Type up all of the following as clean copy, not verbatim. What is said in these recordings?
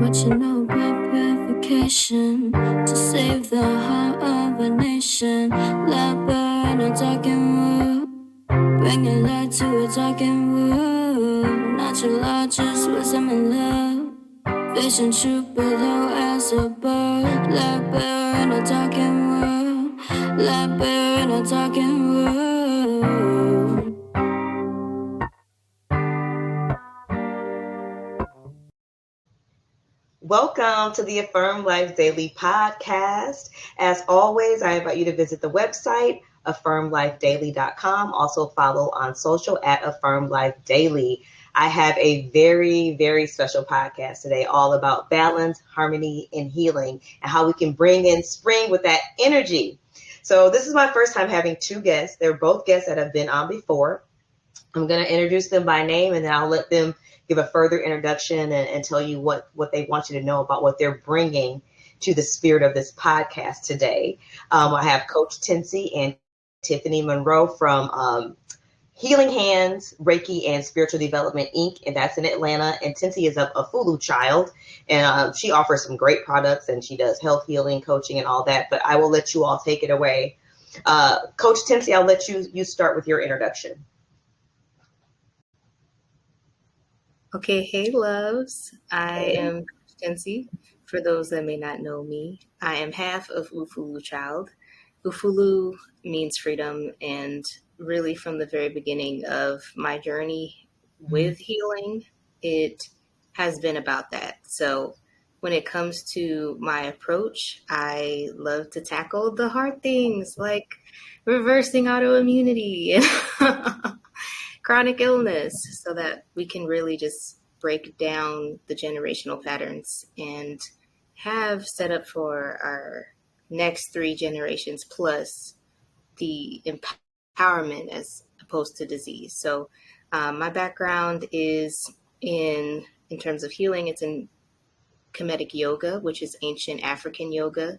what you know about purification to save the heart of a nation. Let burn a talking wood, bringing light to a talking wood. Natural law, just wisdom and love. Vision truth below as a bird. Let burn a talking wood, let burn a talking wood. Welcome to the Affirm Life Daily podcast. As always, I invite you to visit the website, affirmlifedaily.com. Also follow on social at Affirm Life Daily. I have a very, very special podcast today all about balance, harmony, and healing, and how we can bring in spring with that energy. So this is my first time having two guests. They're both guests that have been on before. I'm going to introduce them by name, and then I'll let them give a further introduction and tell you what they want you to know about what they're bringing to the spirit of this podcast today. I have Coach Tenci and Tiffany Monroe from Healing Hands, Reiki, and Spiritual Development, Inc., and that's in Atlanta. And Tenci is a Ufulu child, and she offers some great products, and she does health healing, coaching, and all that. But I will let you all take it away. Coach Tenci, I'll let you start with your introduction. Okay, hey loves. I am Tenci. For those that may not know me, I am half of Ufulu child. Ufulu means freedom, and really from the very beginning of my journey with healing, it has been about that. So when it comes to my approach, I love to tackle the hard things like reversing autoimmunity and chronic illness, so that we can really just break down the generational patterns and have set up for our next 3 generations plus the empowerment as opposed to disease. So my background is in terms of healing, it's in Kemetic yoga, which is ancient African yoga.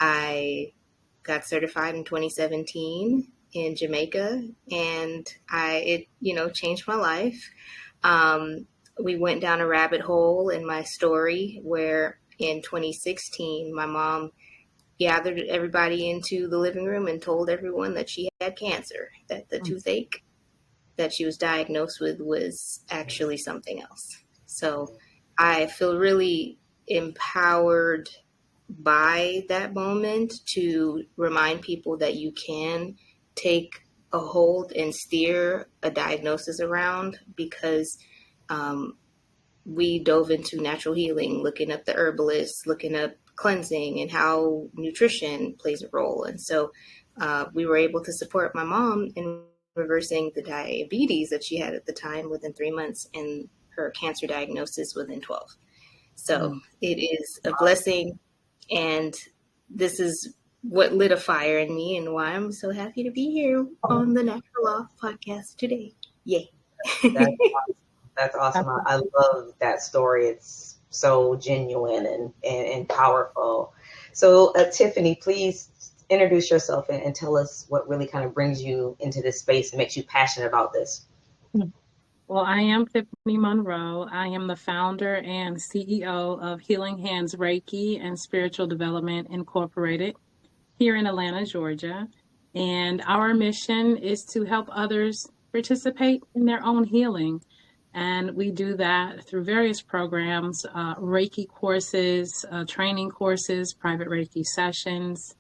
I got certified in 2017 in Jamaica, and it changed my life. We went down a rabbit hole in my story where in 2016, my mom gathered everybody into the living room and told everyone that she had cancer, that the toothache that she was diagnosed with was actually something else. So I feel really empowered by that moment to remind people that you can take a hold and steer a diagnosis around, because we dove into natural healing, looking up the herbalists, looking up cleansing and how nutrition plays a role. And so we were able to support my mom in reversing the diabetes that she had at the time within 3 months, and her cancer diagnosis within 12. So it is a blessing. And this is what lit a fire in me, and why I'm so happy to be here on the Natural Law podcast today. Yay. That's awesome. I love that story. It's so genuine and powerful. So Tiffany, please introduce yourself and tell us what really kind of brings you into this space and makes you passionate about this. Well, I am Tiffany Monroe. I am the founder and CEO of Healing Hands Reiki and Spiritual Development Incorporated here in Atlanta, Georgia. And our mission is to help others participate in their own healing. And we do that through various programs, Reiki courses, training courses, private Reiki sessions,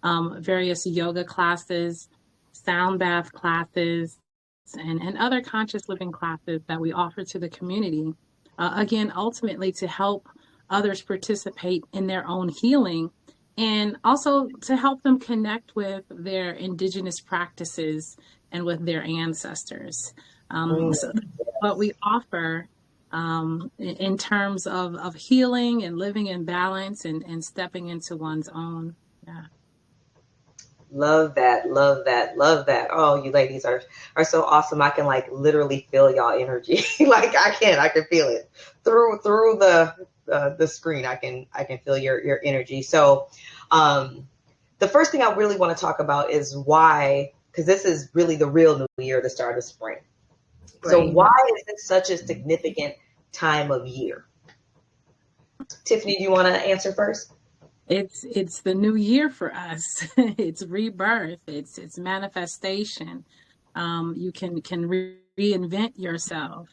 various yoga classes, sound bath classes, and other conscious living classes that we offer to the community. Again, ultimately to help others participate in their own healing, and also to help them connect with their indigenous practices and with their ancestors. So what we offer in terms of healing and living in balance and stepping into one's own. Yeah. Love that, love that, love that. Oh, you ladies are so awesome. I can literally feel y'all energy. I can feel it through the screen. I can feel your energy. So the first thing I really want to talk about is why, because this is really the real new year, the start of spring. Right. So why is it such a significant time of year? Tiffany, do you want to answer first? It's the new year for us. It's rebirth. It's manifestation. You can reinvent yourself.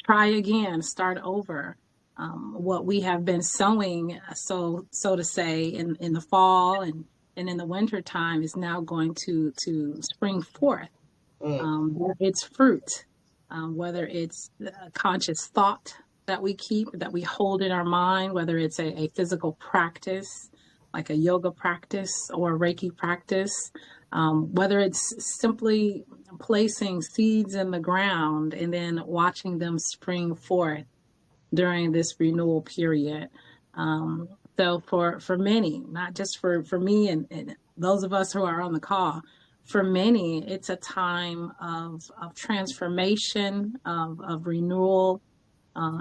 Try again. Start over. What we have been sowing, so to say, in the fall and in the winter time is now going to spring forth. It's fruit, whether it's a conscious thought that we keep, that we hold in our mind, whether it's a physical practice, like a yoga practice or a Reiki practice, whether it's simply placing seeds in the ground and then watching them spring forth during this renewal period. So for many, not just for me and those of us who are on the call, for many, it's a time of transformation, of renewal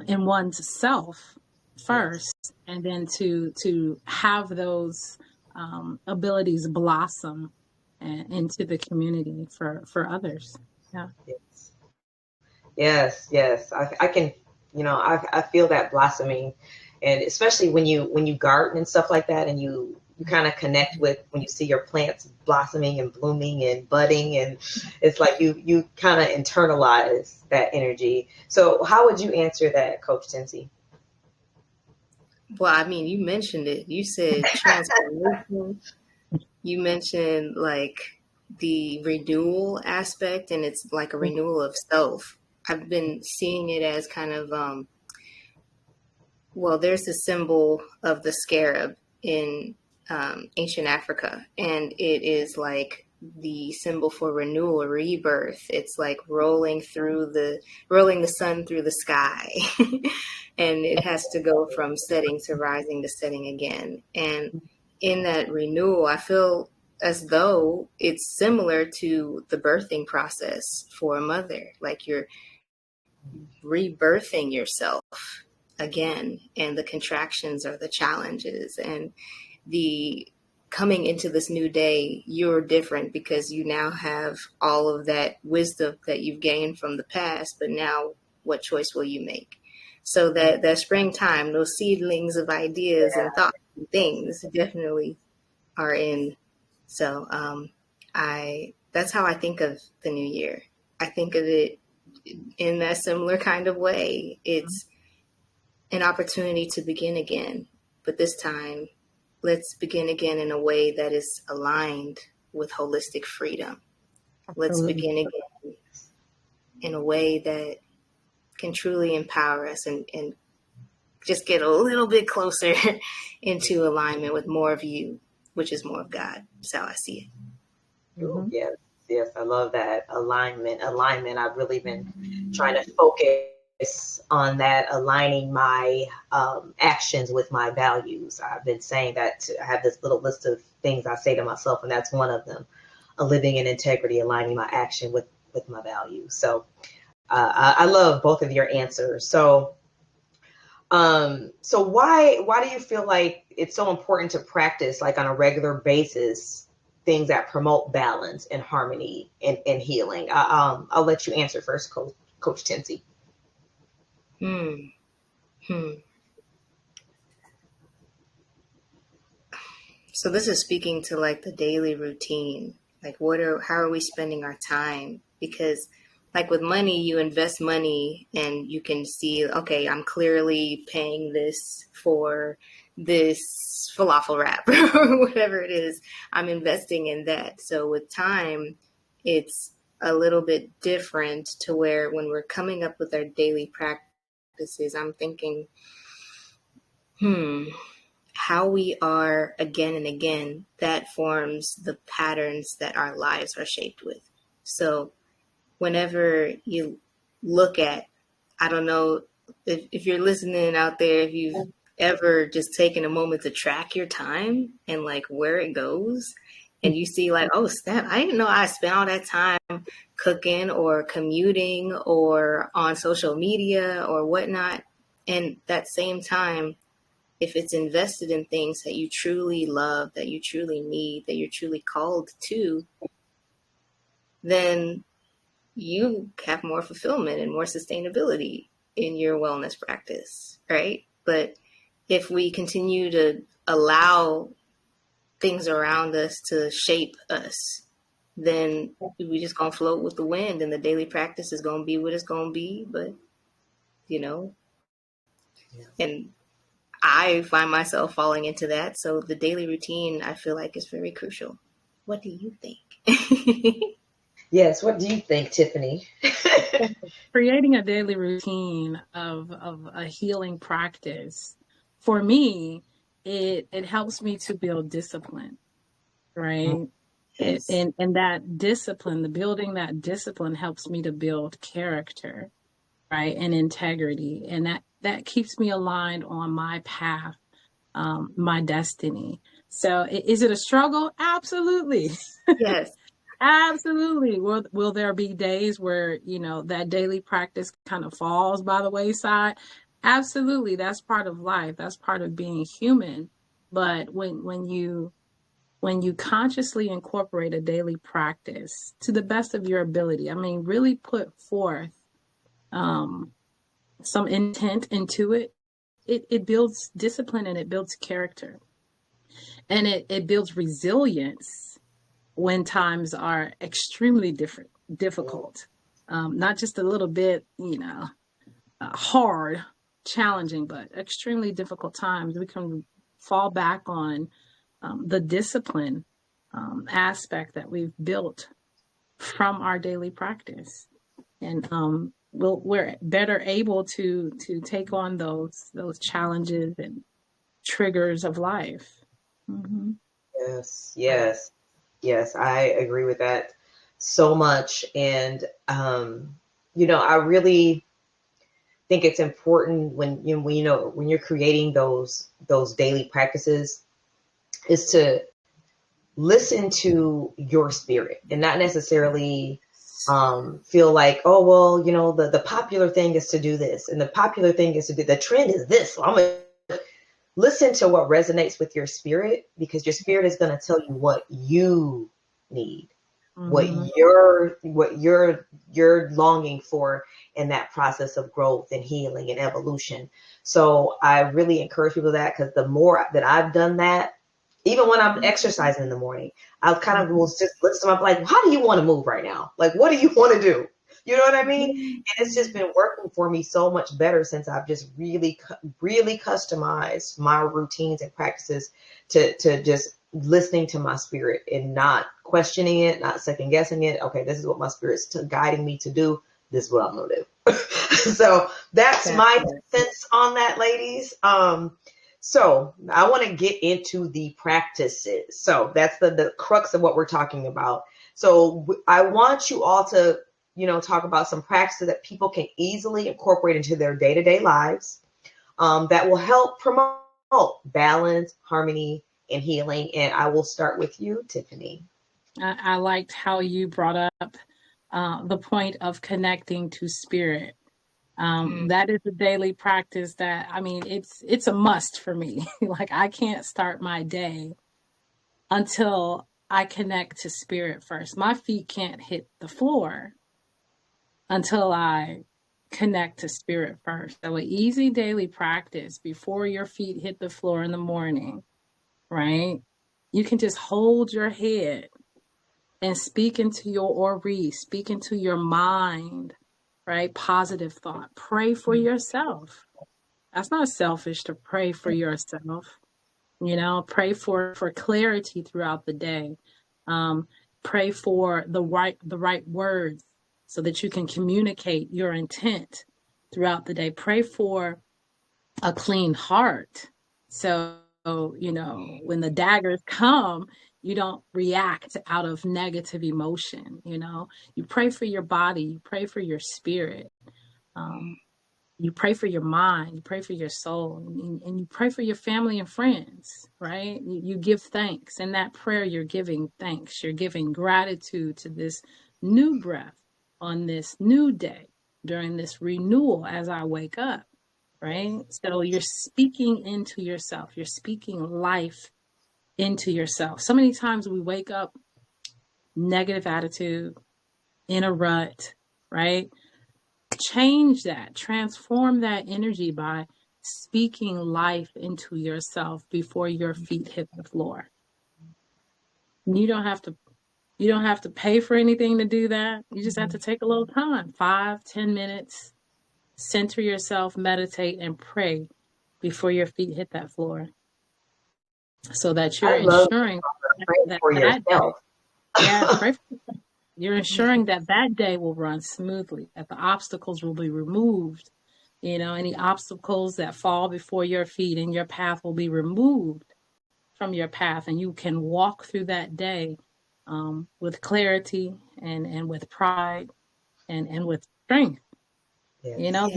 in one's self Yes. first, and then to have those abilities blossom into the community for others. Yeah. Yes. Yes. Yes. I can, I feel that blossoming, and especially when you garden and stuff like that, and you kind of connect with when you see your plants blossoming and blooming and budding, and it's like you kind of internalize that energy. So how would you answer that, Coach Tenci? Well, I mean, you mentioned it. You said transformation. You mentioned like the renewal aspect, and it's like a renewal of self. I've been seeing it as kind of, well, there's the symbol of the scarab in ancient Africa, and it is like the symbol for renewal, rebirth. It's like rolling the sun through the sky, and it has to go from setting to rising to setting again. And in that renewal, I feel as though it's similar to the birthing process for a mother. Like you're rebirthing yourself again, and the contractions are the challenges, and the coming into this new day, you're different because you now have all of that wisdom that you've gained from the past, but now what choice will you make? So that springtime, those seedlings of ideas and thoughts and things definitely are in. So I that's how I think of the new year. I think of it in that similar kind of way. It's an opportunity to begin again, but this time let's begin again in a way that is aligned with holistic freedom. Let's Absolutely. begin again in a way that can truly empower us and just get a little bit closer into alignment with more of you, which is more of God. That's how I see it. Oh, yes, yes, I love that alignment. Alignment. I've really been trying to focus on that, aligning my actions with my values. I've been saying that I have this little list of things I say to myself, and that's one of them: a living in integrity, aligning my action with my values. So I love both of your answers. So why do you feel like it's so important to practice, like on a regular basis, things that promote balance and harmony and healing? I'll let you answer first, Coach Tenci. Hmm. Hmm. So this is speaking to like the daily routine. Like how are we spending our time? Because like with money, you invest money and you can see, okay, I'm clearly paying this falafel wrap or whatever it is. I'm investing in that. So with time, it's a little bit different to where when we're coming up with our daily practices, I'm thinking, how we are again and again, that forms the patterns that our lives are shaped with. So whenever you look at, I don't know if you're listening out there, if you've ever just taken a moment to track your time and like where it goes, and you see like, oh snap, I didn't know I spent all that time cooking or commuting or on social media or whatnot. And that same time, if it's invested in things that you truly love, that you truly need, that you're truly called to, then you have more fulfillment and more sustainability in your wellness practice, right? But if we continue to allow things around us to shape us, then we just gonna float with the wind, and the daily practice is gonna be what it's gonna be. But and I find myself falling into that. So the daily routine, I feel like, is very crucial. What do you think? Yes. What do you think, Tiffany? Creating a daily routine of a healing practice, for me, it helps me to build discipline, right? Yes. And that discipline, the building that discipline helps me to build character, right? And integrity. And that keeps me aligned on my path, my destiny. So is it a struggle? Absolutely. Yes. Absolutely. Will there be days where, that daily practice kind of falls by the wayside? Absolutely. That's part of life. That's part of being human. But when you consciously incorporate a daily practice to the best of your ability, I mean, really put forth some intent into it, it builds discipline and it builds character. And it builds resilience when times are extremely difficult. Not just a little bit, hard, challenging, but extremely difficult times. We can fall back on the discipline aspect that we've built from our daily practice, and we're better able to take on those challenges and triggers of life. Mm-hmm. Yes, I agree with that so much. And, I really think it's important when when you're creating those daily practices is to listen to your spirit and not necessarily feel like, oh, well, the popular thing is to do this and the popular thing is to do, the trend is this. So I'm going to listen to what resonates with your spirit, because your spirit is going to tell you what you need, Mm-hmm. what you're longing for in that process of growth and healing and evolution. So I really encourage people that, because the more that I've done that, even when I'm exercising in the morning, I kind of will just listen to them like, how do you want to move right now? Like, what do you want to do? You know what I mean? And it's just been working for me so much better since I've just really customized my routines and practices to just listening to my spirit and not questioning it, not second guessing it. Okay, this is what my spirit's guiding me to do. This is what I'm going to do. So that's my sense on that, ladies. So I want to get into the practices. So that's the crux of what we're talking about. So I want you all to, talk about some practices that people can easily incorporate into their day-to-day lives that will help promote balance, harmony, and healing. And I will start with you, Tiffany. I liked how you brought up the point of connecting to spirit. That is a daily practice that, I mean, it's a must for me. Like, I can't start my day until I connect to spirit first. My feet can't hit the floor until I connect to spirit first. So an easy daily practice before your feet hit the floor in the morning, right? You can just hold your head and speak into your ori, speak into your mind, right? Positive thought. Pray for yourself. That's not selfish to pray for yourself. Pray for clarity throughout the day. Pray for the right words so that you can communicate your intent throughout the day. Pray for a clean heart. So, when the daggers come, you don't react out of negative emotion. You pray for your body, you pray for your spirit. You pray for your mind, you pray for your soul, and you pray for your family and friends, right? You give thanks. In that prayer, you're giving thanks. You're giving gratitude to this new breath on this new day during this renewal as I wake up, right? So you're speaking into yourself. You're speaking life into yourself. So many times we wake up negative attitude, in a rut, right? Change that, transform that energy by speaking life into yourself before your feet hit the floor. You don't have to pay for anything to do that. You just have to take a little time, 5-10 minutes, center yourself, meditate, and pray before your feet hit that floor, so that you're I love ensuring praying for that day, yourself. pray for yourself. You're ensuring that day will run smoothly, that the obstacles will be removed. Any obstacles that fall before your feet and your path will be removed from your path, and you can walk through that day with clarity and with pride and with strength. Yes.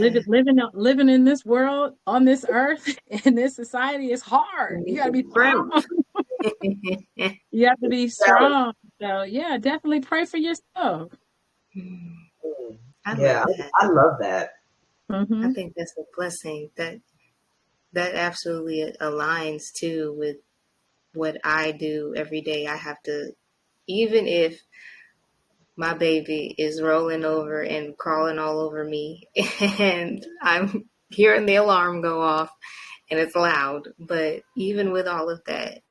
Living in this world, on this earth, in this society is hard. You got to be strong. You have to be strong. So yeah, definitely pray for yourself. I Yeah, love that. I love that. I think that's a blessing. That absolutely aligns too with what I do every day. I have to, even if my baby is rolling over and crawling all over me and I'm hearing the alarm go off and it's loud, but even with all of that,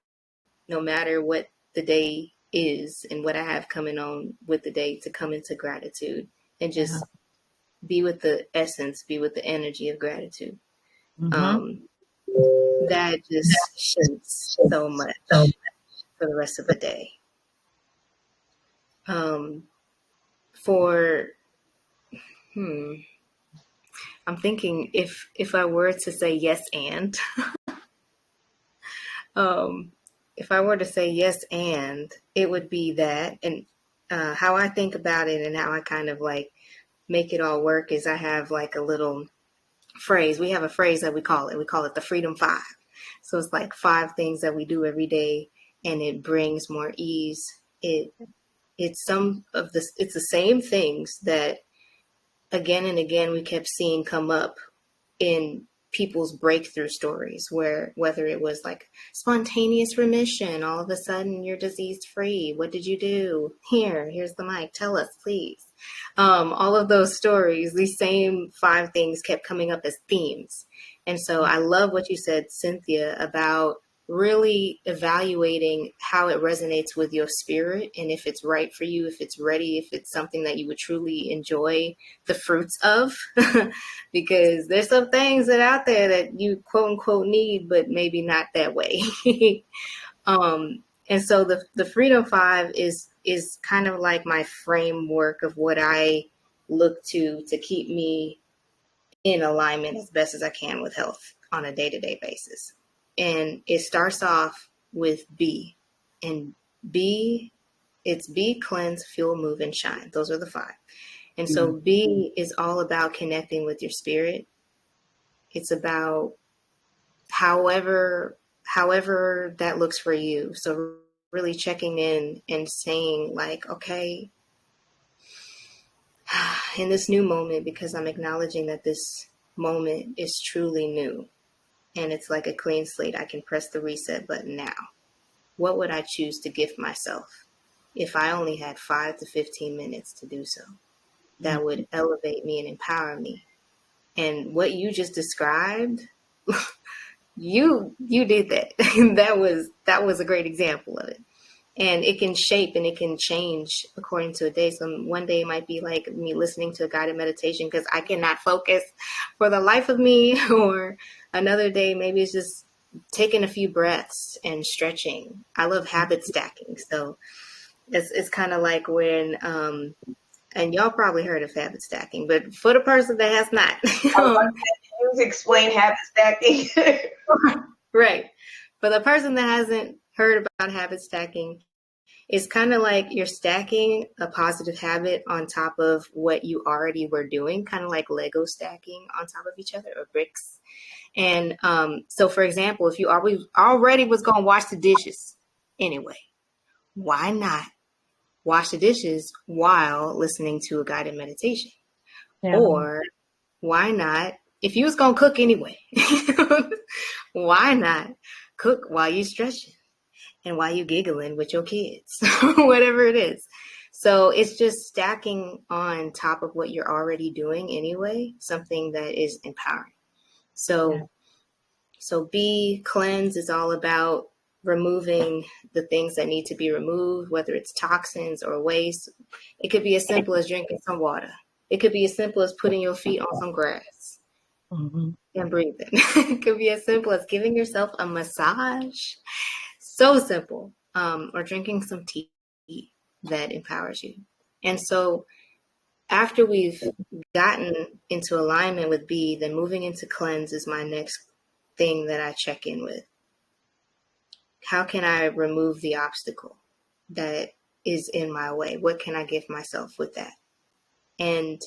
no matter what the day is and what I have coming on with the day, to come into gratitude and just be with the essence, be with the energy of gratitude. That just shapes so much for the rest of the day. I'm thinking if I were to say yes and if I were to say yes and it would be that. And how I think about it and how I kind of like make it all work is I have like a little phrase. We have a phrase that we call it the Freedom 5. So it's like 5 things that we do every day and it brings more ease. It's the same things that again and again we kept seeing come up in people's breakthrough stories, where whether it was like spontaneous remission, all of a sudden you're disease free. What did you do? Here's the mic. Tell us, please. All of those stories, these same 5 things kept coming up as themes. And so I love what you said, Cynthia, about really evaluating how it resonates with your spirit and if it's right for you, if it's ready, if it's something that you would truly enjoy the fruits of. Because there's some things that out there that you quote unquote need, but maybe not that way. And so the Freedom 5 is kind of like my framework of what I look to keep me in alignment as best as I can with health on a day-to-day basis. And it starts off with B. And B, it's be, cleanse, fuel, move, and shine. Those are the 5. And so B is all about connecting with your spirit. It's about however that looks for you. So really checking in and saying like, okay, in this new moment, because I'm acknowledging that this moment is truly new and it's like a clean slate, I can press the reset button now. What would I choose to gift myself if I only had 5 to 15 minutes to do so? That would elevate me and empower me. And what you just described, you did that. that was a great example of it. And it can shape and it can change according to a day. So one day it might be like me listening to a guided meditation because I cannot focus for the life of me. Or another day, maybe it's just taking a few breaths and stretching. I love habit stacking. So it's kind of like when, and y'all probably heard of habit stacking, but for the person that has not. You explain habit stacking. Right. For the person that hasn't heard about habit stacking, it's kind of like you're stacking a positive habit on top of what you already were doing, kind of like Lego stacking on top of each other, or bricks. And so, for example, if you already was going to wash the dishes anyway, why not wash the dishes while listening to a guided meditation? Yeah. Or why not, if you was going to cook anyway, why not cook while you stretching and while you giggling with your kids, whatever it is. So it's just stacking on top of what you're already doing anyway, something that is empowering. So So B, cleanse, is all about removing the things that need to be removed, whether it's toxins or waste. It could be as simple as drinking some water. It could be as simple as putting your feet on some grass and breathing. It could be as simple as giving yourself a massage. So simple. Or drinking some tea that empowers you. And so after we've gotten into alignment with B, then moving into cleanse is my next thing that I check in with. How can I remove the obstacle that is in my way? What can I give myself with that? And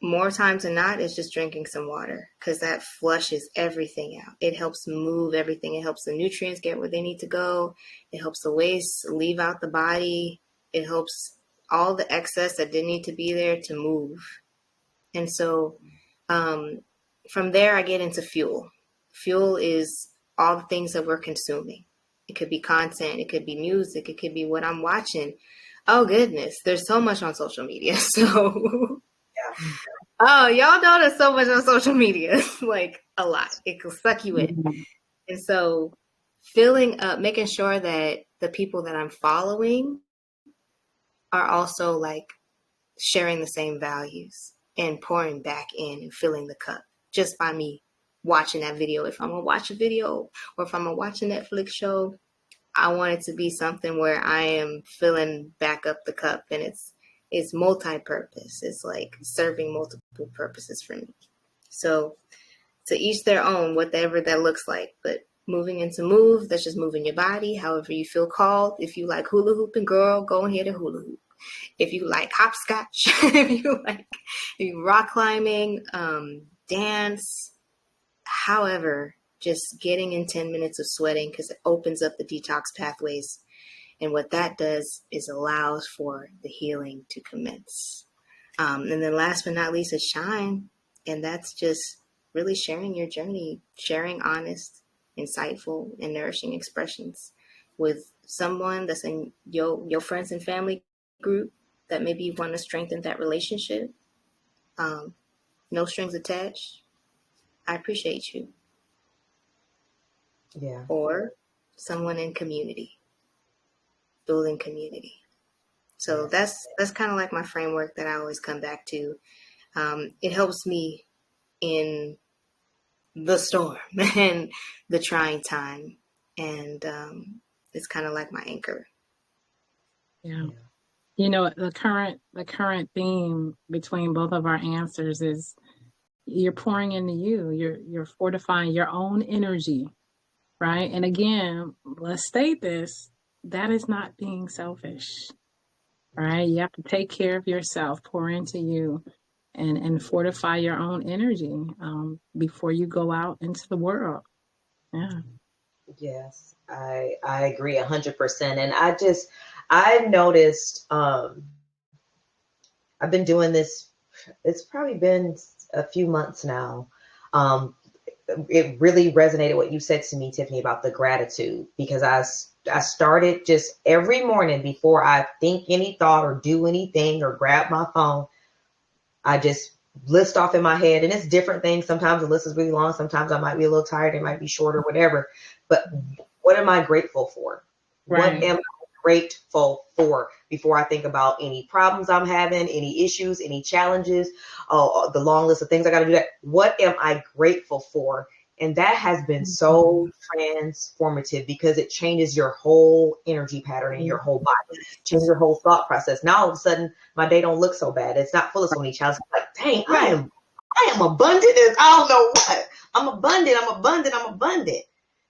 more times than not, it's just drinking some water, because that flushes everything out. It helps move everything. It helps the nutrients get where they need to go. It helps the waste leave out the body. It helps all the excess that didn't need to be there to move. And so from there, I get into fuel. Fuel is all the things that we're consuming. It could be content. It could be music. It could be what I'm watching. Oh, goodness. There's so much on social media. So, oh, y'all know there's so much on social media. Like a lot. It can suck you in. And so filling up, making sure that the people that I'm following are also like sharing the same values and pouring back in and filling the cup just by me watching that video. If I'm going to watch a video or if I'm going to watch a Netflix show, I want it to be something where I am filling back up the cup, and it's multi-purpose. It's like serving multiple purposes for me. So to each their own, whatever that looks like. But moving into move, that's just moving your body, however you feel called. If you like hula hooping, girl, go ahead and hula hoop. If you like hopscotch, if you rock climbing, dance, however, just getting in 10 minutes of sweating, because it opens up the detox pathways. And what that does is allows for the healing to commence. And then last but not least is shine. And that's just really sharing your journey, sharing honest, insightful, and nourishing expressions with someone that's in your friends and family group that maybe you want to strengthen that relationship. No strings attached. I appreciate you. Yeah. Or someone in community, building community. So that's kind of like my framework that I always come back to. It helps me in the storm and the trying time. And it's kind of like my anchor. Yeah. You know, the current theme between both of our answers is you're pouring into you. You're fortifying your own energy, right? And again, let's state this, that is not being selfish, right? You have to take care of yourself, pour into you, and fortify your own energy before you go out into the world. Yeah. Yes, I agree 100%. And I've noticed, I've been doing this, it's probably been a few months now. It really resonated what you said to me, Tiffany, about the gratitude, because I started just every morning before I think any thought or do anything or grab my phone, I just list off in my head, and it's different things. Sometimes the list is really long. Sometimes I might be a little tired. It might be shorter, whatever. But what am I grateful for? Right. What am I grateful for before I think about any problems I'm having, any issues, any challenges, the long list of things I got to do? That. What am I grateful for? And that has been so transformative, because it changes your whole energy pattern in your whole body, changes your whole thought process. Now all of a sudden my day don't look so bad. It's not full of so many challenges. Like, dang, I am abundant as I don't know what. I'm abundant.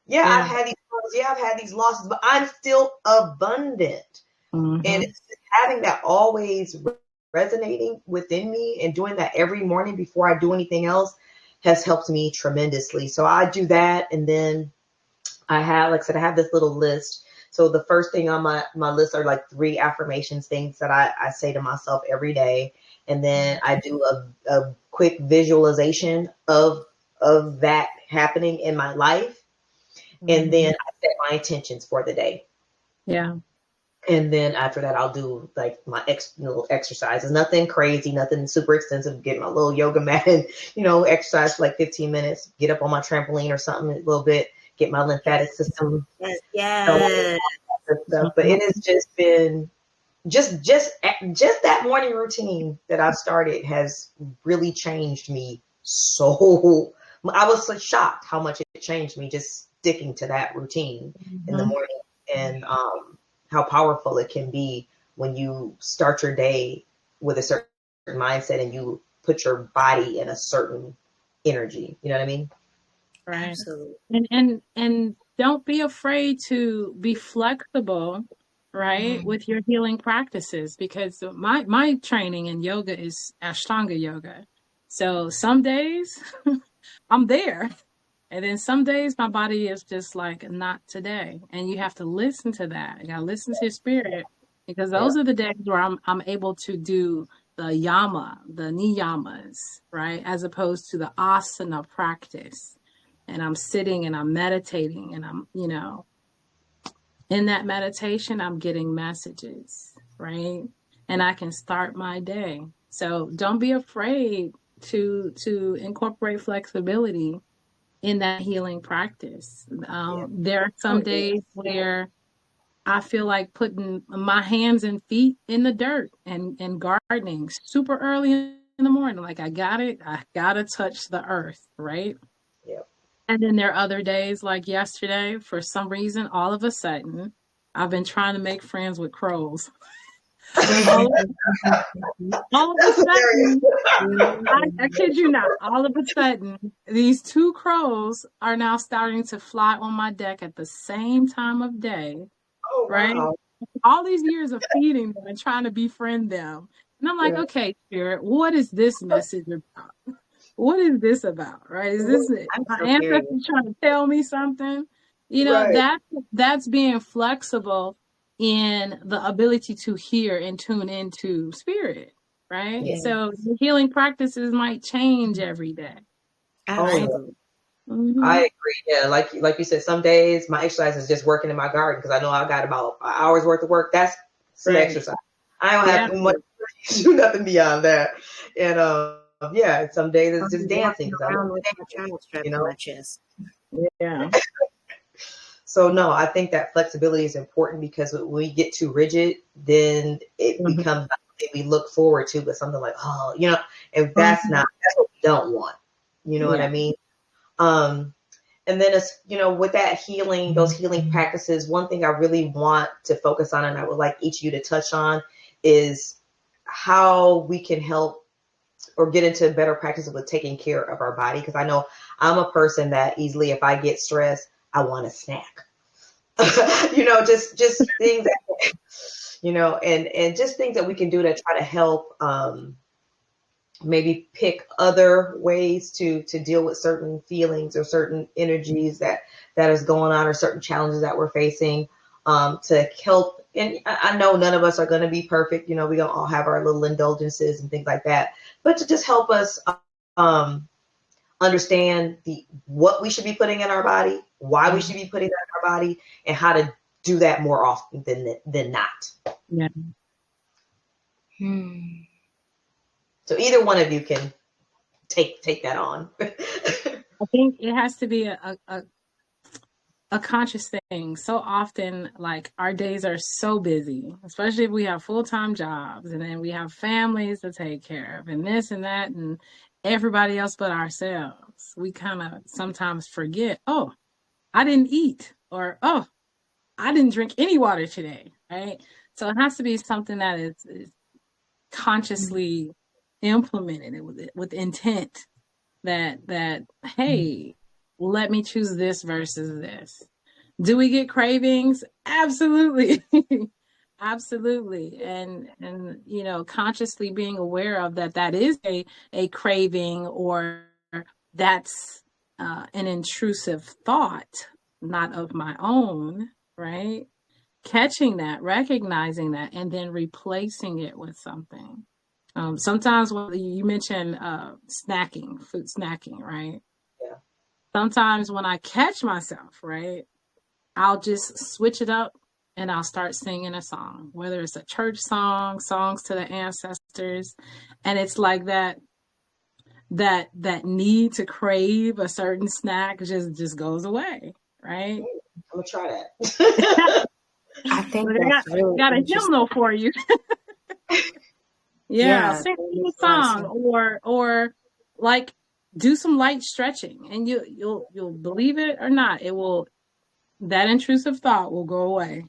Yeah, I've had these problems. Yeah, I've had these losses, but I'm still abundant. And it's just having that always resonating within me and doing that every morning before I do anything else has helped me tremendously. So I do that. And then I have, like I said, I have this little list. So the first thing on my list are like 3 affirmations, things that I say to myself every day. And then I do a quick visualization of that happening in my life. And then I set my intentions for the day. Yeah. And then after that, I'll do like my little exercises. Nothing crazy, nothing super extensive. Get my little yoga mat and, exercise for like 15 minutes. Get up on my trampoline or something a little bit. Get my lymphatic system. Yes. Stuff. But it has just been just that morning routine that I've started has really changed me. So I was so shocked how much it changed me just sticking to that routine in the morning, and how powerful it can be when you start your day with a certain mindset and you put your body in a certain energy. You know what I mean? Right. Absolutely. And don't be afraid to be flexible, right, with your healing practices, because my training in yoga is Ashtanga yoga. So some days I'm there. And then some days my body is just like, not today. And you have to listen to that. You gotta listen to your spirit, because Yeah. those are the days where I'm able to do the yama, the niyamas, right? As opposed to the asana practice. And I'm sitting and I'm meditating and I'm, in that meditation, I'm getting messages, right? And I can start my day. So don't be afraid to incorporate flexibility in that healing practice. There are some days where I feel like putting my hands and feet in the dirt and gardening super early in the morning. Like I gotta touch the earth, right? Yeah. And then there are other days like yesterday, for some reason, all of a sudden, I've been trying to make friends with crows. all, all of a sudden, I kid you not, all of a sudden, these two crows are now starting to fly on my deck at the same time of day, Oh, right? wow. All these years of feeding them and trying to befriend them. And I'm like, Yeah. okay, Spirit, what is this message about? What is this about, right? Is this I'm my so curious. ancestors trying to tell me something? Right. That's being flexible in the ability to hear and tune into spirit, right? Yeah. So the healing practices might change every day, right? Absolutely. I Mm-hmm. agree. Yeah, like you said, some days my exercise is just working in my garden because I know I got about an hour's worth of work. That's some Right. exercise. I don't Yeah. have much to do nothing beyond that. And yeah, some days it's just I'm dancing walking because I'm around with my child strapped you to know. my chest. Yeah. So no, I think that flexibility is important because when we get too rigid, then it Mm-hmm. becomes something we look forward to, but something like, and that's what we don't want. You know what I Yeah. mean? Um, And then, with that healing, those healing practices, one thing I really want to focus on, and I would like each of you to touch on, is how we can help or get into better practices with taking care of our body. Because I know I'm a person that easily, if I get stressed, I want a snack. Just things that, and just things that we can do to try to help. Maybe pick other ways to deal with certain feelings or certain energies that is going on, or certain challenges that we're facing, to help. And I know none of us are going to be perfect. We don't all have our little indulgences and things like that, but to just help us understand what we should be putting in our body, why we should be putting that in our body, and how to do that more often than not. Yeah. So either one of you can take that on. I think it has to be a conscious thing. So often, like, our days are so busy, especially if we have full-time jobs and then we have families to take care of and this and that and everybody else but ourselves. We kind of sometimes forget, oh, I didn't eat, or oh, I didn't drink any water today, right? So it has to be something that is consciously implemented with intent, that hey, let me choose this versus this. Do we get cravings? Absolutely. Absolutely. And consciously being aware of that is a craving, or that's an intrusive thought, not of my own, right? Catching that, recognizing that, and then replacing it with something. Sometimes when you mentioned snacking, food snacking, right? Yeah. Sometimes when I catch myself, right, I'll just switch it up and I'll start singing a song, whether it's a church song, songs to the ancestors. And it's like that need to crave a certain snack just goes away, right? I'm gonna try that. I think But that's really got a interesting. hymnal for you. Yeah, Yeah, sing that a makes a lot of song sense. or like do some light stretching, and you'll believe it or not, it will, that intrusive thought will go away.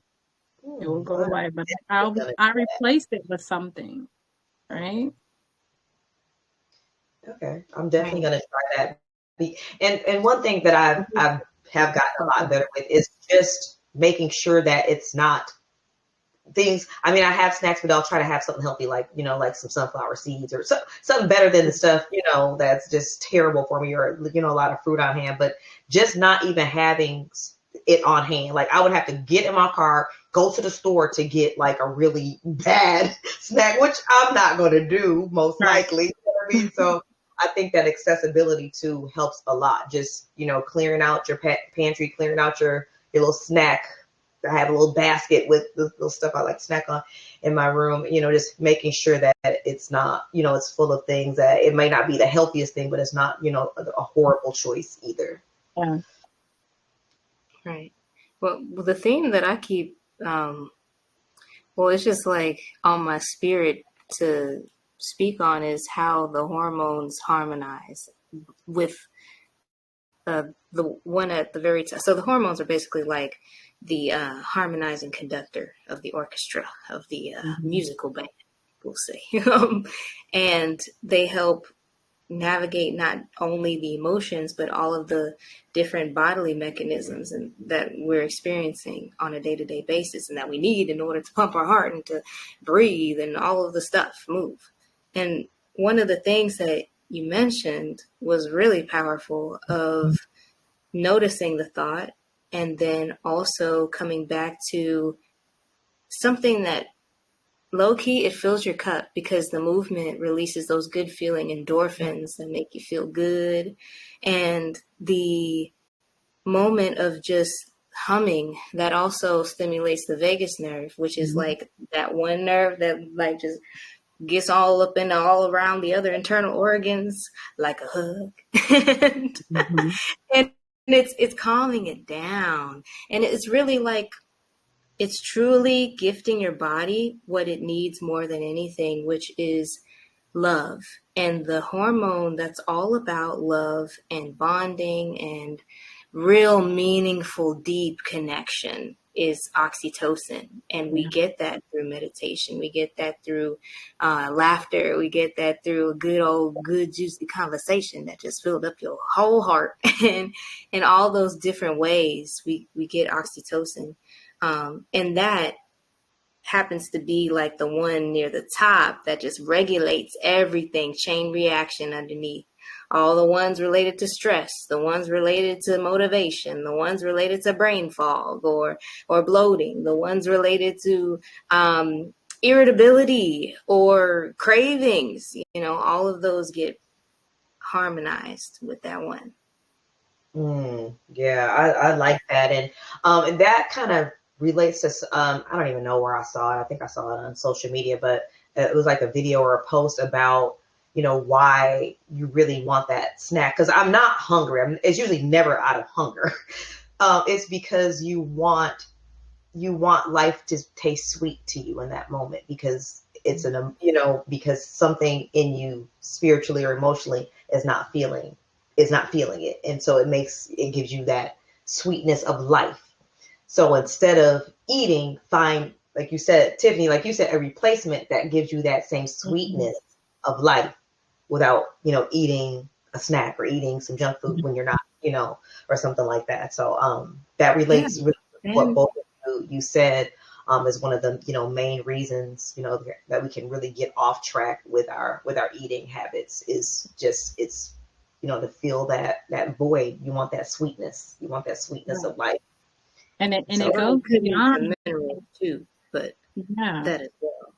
It will go I'm away, but definitely gonna I try replace it with something, right? that. Okay, I'm definitely Right. gonna try that. And one thing that I've have gotten a lot better with is just making sure that it's not things. I mean, I have snacks, but I'll try to have something healthy, like like some sunflower seeds or something better than the stuff that's just terrible for me, or a lot of fruit on hand. But just not even having it on hand. Like I would have to get in my car, go to the store to get like a really bad snack, which I'm not going to do most Right. likely. You know what I mean? So I think that accessibility too helps a lot. Just clearing out your pantry, clearing out your little snack. I have a little basket with the little stuff I like to snack on in my room, just making sure that it's not, it's full of things that it may not be the healthiest thing, but it's not, a horrible choice either. Yeah. Right. Well, the theme that I keep, it's just like on my spirit to speak on is how the hormones harmonize with the one at the very top. So the hormones are basically like the harmonizing conductor of the orchestra, of the musical band, we'll say. And they help navigate not only the emotions, but all of the different bodily mechanisms and that we're experiencing on a day-to-day basis and that we need in order to pump our heart and to breathe and all of the stuff move. And one of the things that you mentioned was really powerful of noticing the thought and then also coming back to something that low key, it fills your cup because the movement releases those good feeling endorphins that make you feel good. And the moment of just humming, that also stimulates the vagus nerve, which is like that one nerve that like just gets all up and all around the other internal organs like a hug. and, and it's calming it down. And it's really like, it's truly gifting your body what it needs more than anything, which is love. And the hormone that's all about love and bonding and real meaningful, deep connection is oxytocin. And we get that through meditation. We get that through laughter. We get that through a good, juicy conversation that just filled up your whole heart. And in all those different ways, we get oxytocin. And that happens to be like the one near the top that just regulates everything, chain reaction underneath. All the ones related to stress, the ones related to motivation, the ones related to brain fog or bloating, the ones related to irritability or cravings, all of those get harmonized with that one. Yeah, I like that. And that kind of relates to, I don't even know where I saw it. I think I saw it on social media, but it was like a video or a post about, why you really want that snack. Cause I'm not hungry. It's usually never out of hunger. It's because you want life to taste sweet to you in that moment, because it's because something in you spiritually or emotionally is not feeling it. And so it gives you that sweetness of life. So instead of eating, find, like you said, Tiffany, like you said, a replacement that gives you that same sweetness of life without, eating a snack or eating some junk food when you're not, or something like that. So that relates really to what both of you said, is one of the, main reasons, that we can really get off track with our eating habits, is just, it's, to feel that void. You want that sweetness. You want that sweetness of life. And it So goes beyond mineral too, but that as well.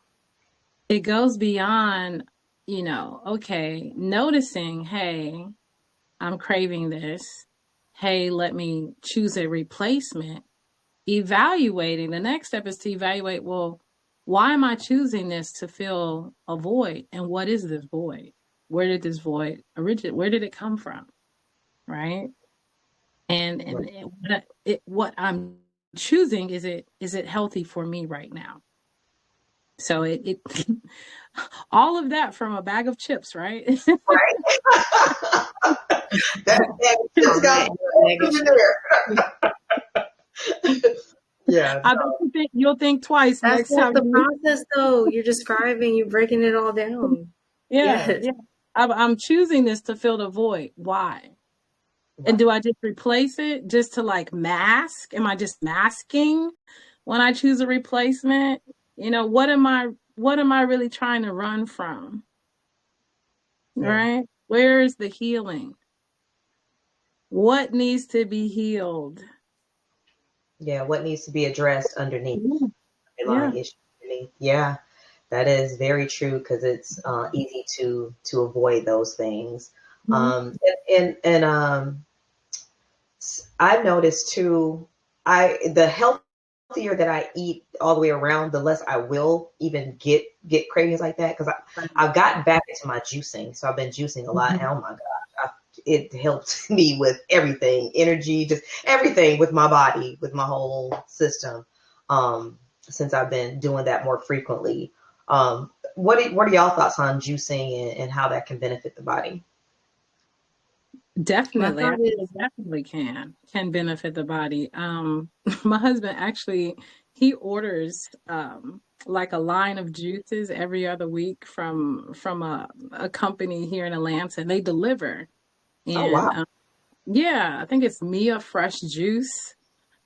It goes beyond, okay, noticing, hey, I'm craving this. Hey, let me choose a replacement. evaluating, the next step is to evaluate, well, why am I choosing this to fill a void? And what is this void? Where did this void originate? Where did it come from? Right? And what I'm choosing, is it healthy for me right now? So it all of that from a bag of chips, right? Right. that just got in there. Yeah. I bet you'll think twice That's next time the you. process, though. You're describing, you're breaking it all down. Yeah, Yes. yeah. I'm choosing this to fill the void. Why? And do I just replace it just to like mask? Am I just masking when I choose a replacement? What am I really trying to run from? Yeah. Right? Where is the healing? What needs to be healed? Yeah, what needs to be addressed underneath? Yeah. Issue underneath. Yeah, that is very true, because it's easy to avoid those things. Mm-hmm. And I've noticed too, the healthier that I eat all the way around, the less I will even get cravings like that. Because I've gotten back into my juicing, so I've been juicing a lot. And oh my gosh, it helped me with everything, energy, just everything with my body, with my whole system. Since I've been doing that more frequently. What are y'all thoughts on juicing and how that can benefit the body? Definitely. I thought think is, it definitely can benefit the body. My husband actually, he orders like a line of juices every other week from a company here in Atlanta, and they deliver. Oh wow. And yeah, I think it's Mia Fresh Juice.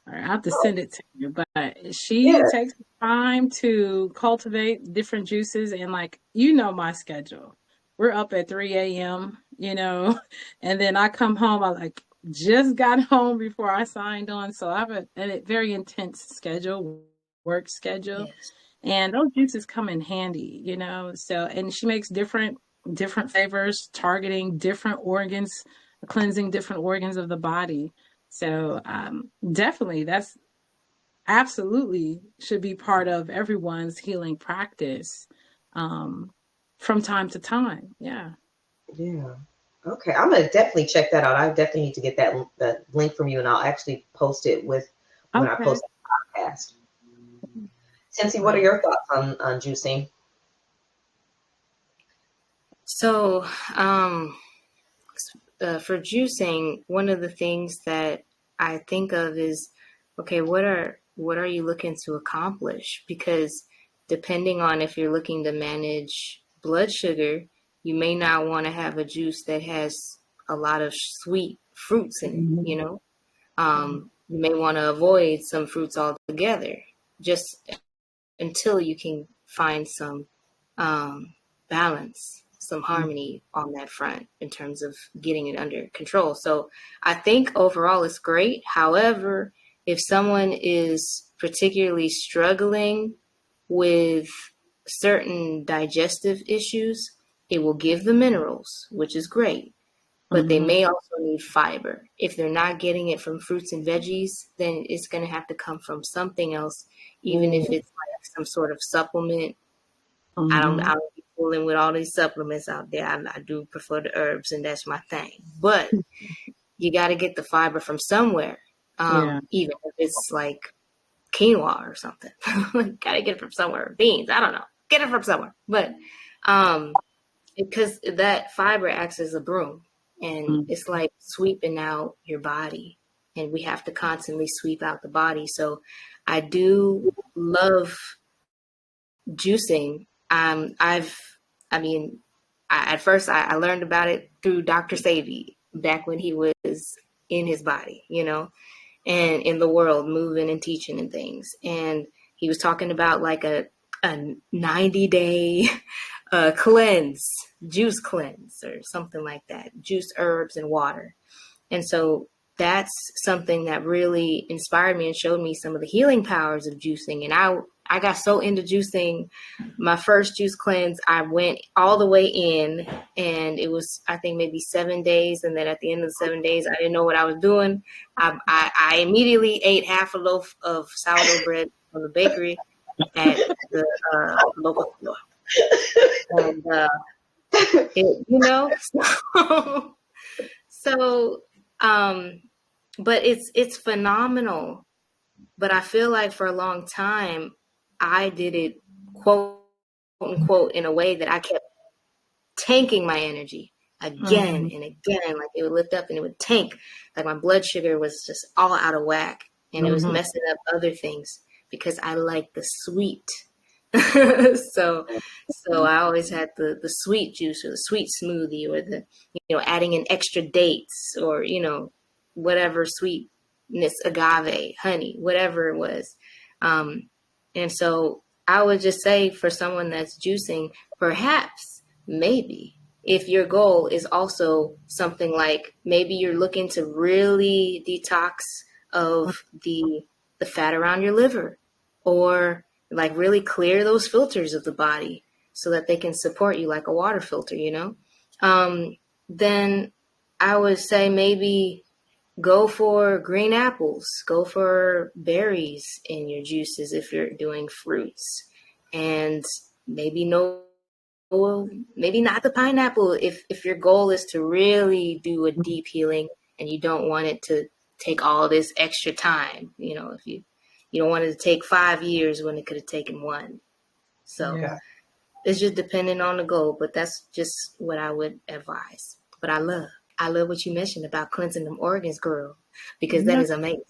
I have to Oh send it to you, but she yeah. takes the time to cultivate different juices, and like, my schedule. We're up at 3 a.m., and then I come home, I like just got home before I signed on. So I have a very intense schedule, work schedule. yes. And those juices come in handy. So, and she makes different flavors, targeting different organs, cleansing different organs of the body. So definitely, that's absolutely should be part of everyone's healing practice, um, from time to time. Yeah. Yeah. Okay, I'm gonna definitely check that out. I definitely need to get that link from you, and I'll actually post it with when I Okay. post the podcast. Tenci, what are Right. your thoughts on juicing? So, for juicing, one of the things that I think of is, okay, what are you looking to accomplish? Because depending on if you're looking to manage blood sugar, you may not want to have a juice that has a lot of sweet fruits in it, Mhm. You may want to avoid some fruits altogether, just until you can find some balance, some harmony on that front in terms of getting it under control. So I think overall it's great. However, if someone is particularly struggling with certain digestive issues, it will give the minerals, which is great. But they Mhm. may also need fiber. If they're not getting it from fruits and veggies, then it's going to have to come from something else, even if it's like some sort of supplement. I don't Mhm. be fooling with all these supplements out there. I do prefer the herbs, and that's my thing. But you got to get the fiber from somewhere, Yeah. even if it's like quinoa or something. Got to get it from somewhere. Beans, I don't know. Get it from somewhere. But because that fiber acts as a broom, and Mhm. it's like sweeping out your body, and we have to constantly sweep out the body. So I do love juicing. I mean, at first I learned about it through Dr. Savy back when he was in his body, and in the world, moving and teaching and things. And he was talking about like a 90-day juice cleanse or something like that, juice, herbs, and water. And so that's something that really inspired me and showed me some of the healing powers of juicing. And I I got so into juicing. My first juice cleanse, I went all the way in, and it was, I think, maybe 7 days. And then at the end of the 7 days, I didn't know what I was doing. I immediately ate half a loaf of sourdough bread from the bakery at the local store. And, so, but it's phenomenal. But I feel like for a long time, I did it, quote unquote, in a way that I kept tanking my energy again and again. Like it would lift up and it would tank. Like my blood sugar was just all out of whack, and it was messing up other things because I like the sweet. so I always had the sweet juice or the sweet smoothie or the, adding in extra dates or, whatever sweetness, agave, honey, whatever it was. And so I would just say for someone that's juicing, perhaps, maybe, if your goal is also something like maybe you're looking to really detox of the fat around your liver, or like really clear those filters of the body so that they can support you like a water filter, then I would say maybe go for green apples, go for berries in your juices if you're doing fruits, and maybe maybe not the pineapple if your goal is to really do a deep healing and you don't want it to take all this extra time, if you don't want it to take 5 years when it could have taken 1. So it's just depending on the goal, but that's just what I would advise. But I love what you mentioned about cleansing them organs, girl, because that is amazing.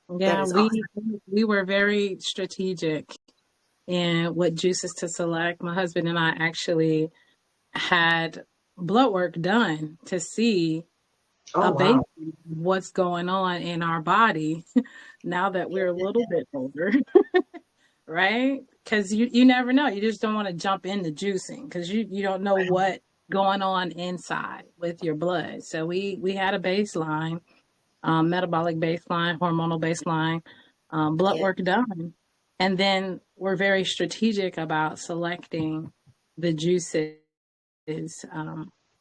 Yeah, that is awesome. we were very strategic in what juices to select. My husband and I actually had blood work done to see what's going on in our body now that we're a little bit older, right? Because you never know. You just don't want to jump into juicing because you don't know what's going on inside with your blood. So we had a baseline, metabolic baseline, hormonal baseline, blood work done. And then we're very strategic about selecting the juices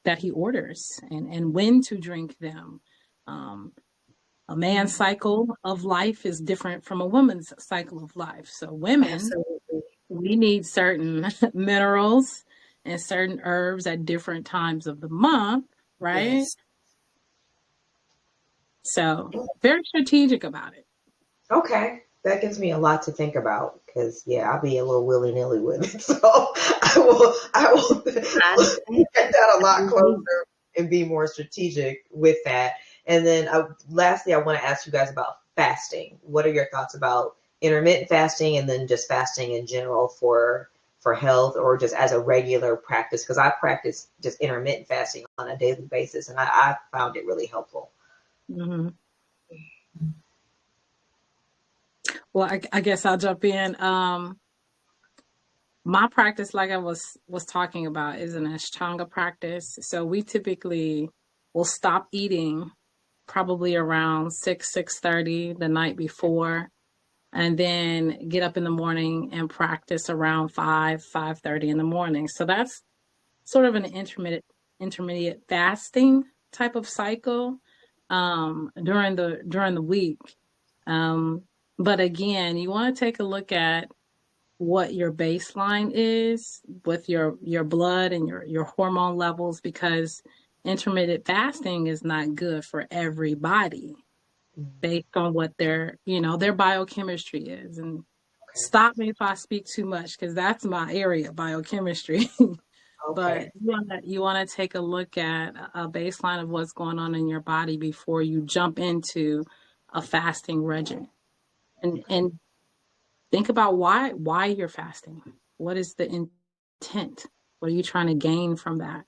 that he orders and when to drink them. A man's cycle of life is different from a woman's cycle of life. So women, we need certain minerals and certain herbs at different times of the month, right? Yes. So very strategic about it. Okay. That gives me a lot to think about because, I'll be a little willy-nilly with it. So I will get that a lot closer and be more strategic with that. And then lastly, I want to ask you guys about fasting. What are your thoughts about intermittent fasting and then just fasting in general for health or just as a regular practice? Because I practice just intermittent fasting on a daily basis, and I found it really helpful. Mm-hmm. Well, I guess I'll jump in. My practice, like I was talking about, is an Ashtanga practice. So we typically will stop eating probably around 6:30 the night before, and then get up in the morning and practice around 5:30 in the morning. So that's sort of an intermediate fasting type of cycle during the week. But again, you want to take a look at what your baseline is with your blood and your hormone levels, because intermittent fasting is not good for everybody based on what their biochemistry is. And stop me if I speak too much because that's my area, biochemistry. But you want to take a look at a baseline of what's going on in your body before you jump into a fasting regimen. And think about why you're fasting. What is the intent? What are you trying to gain from that?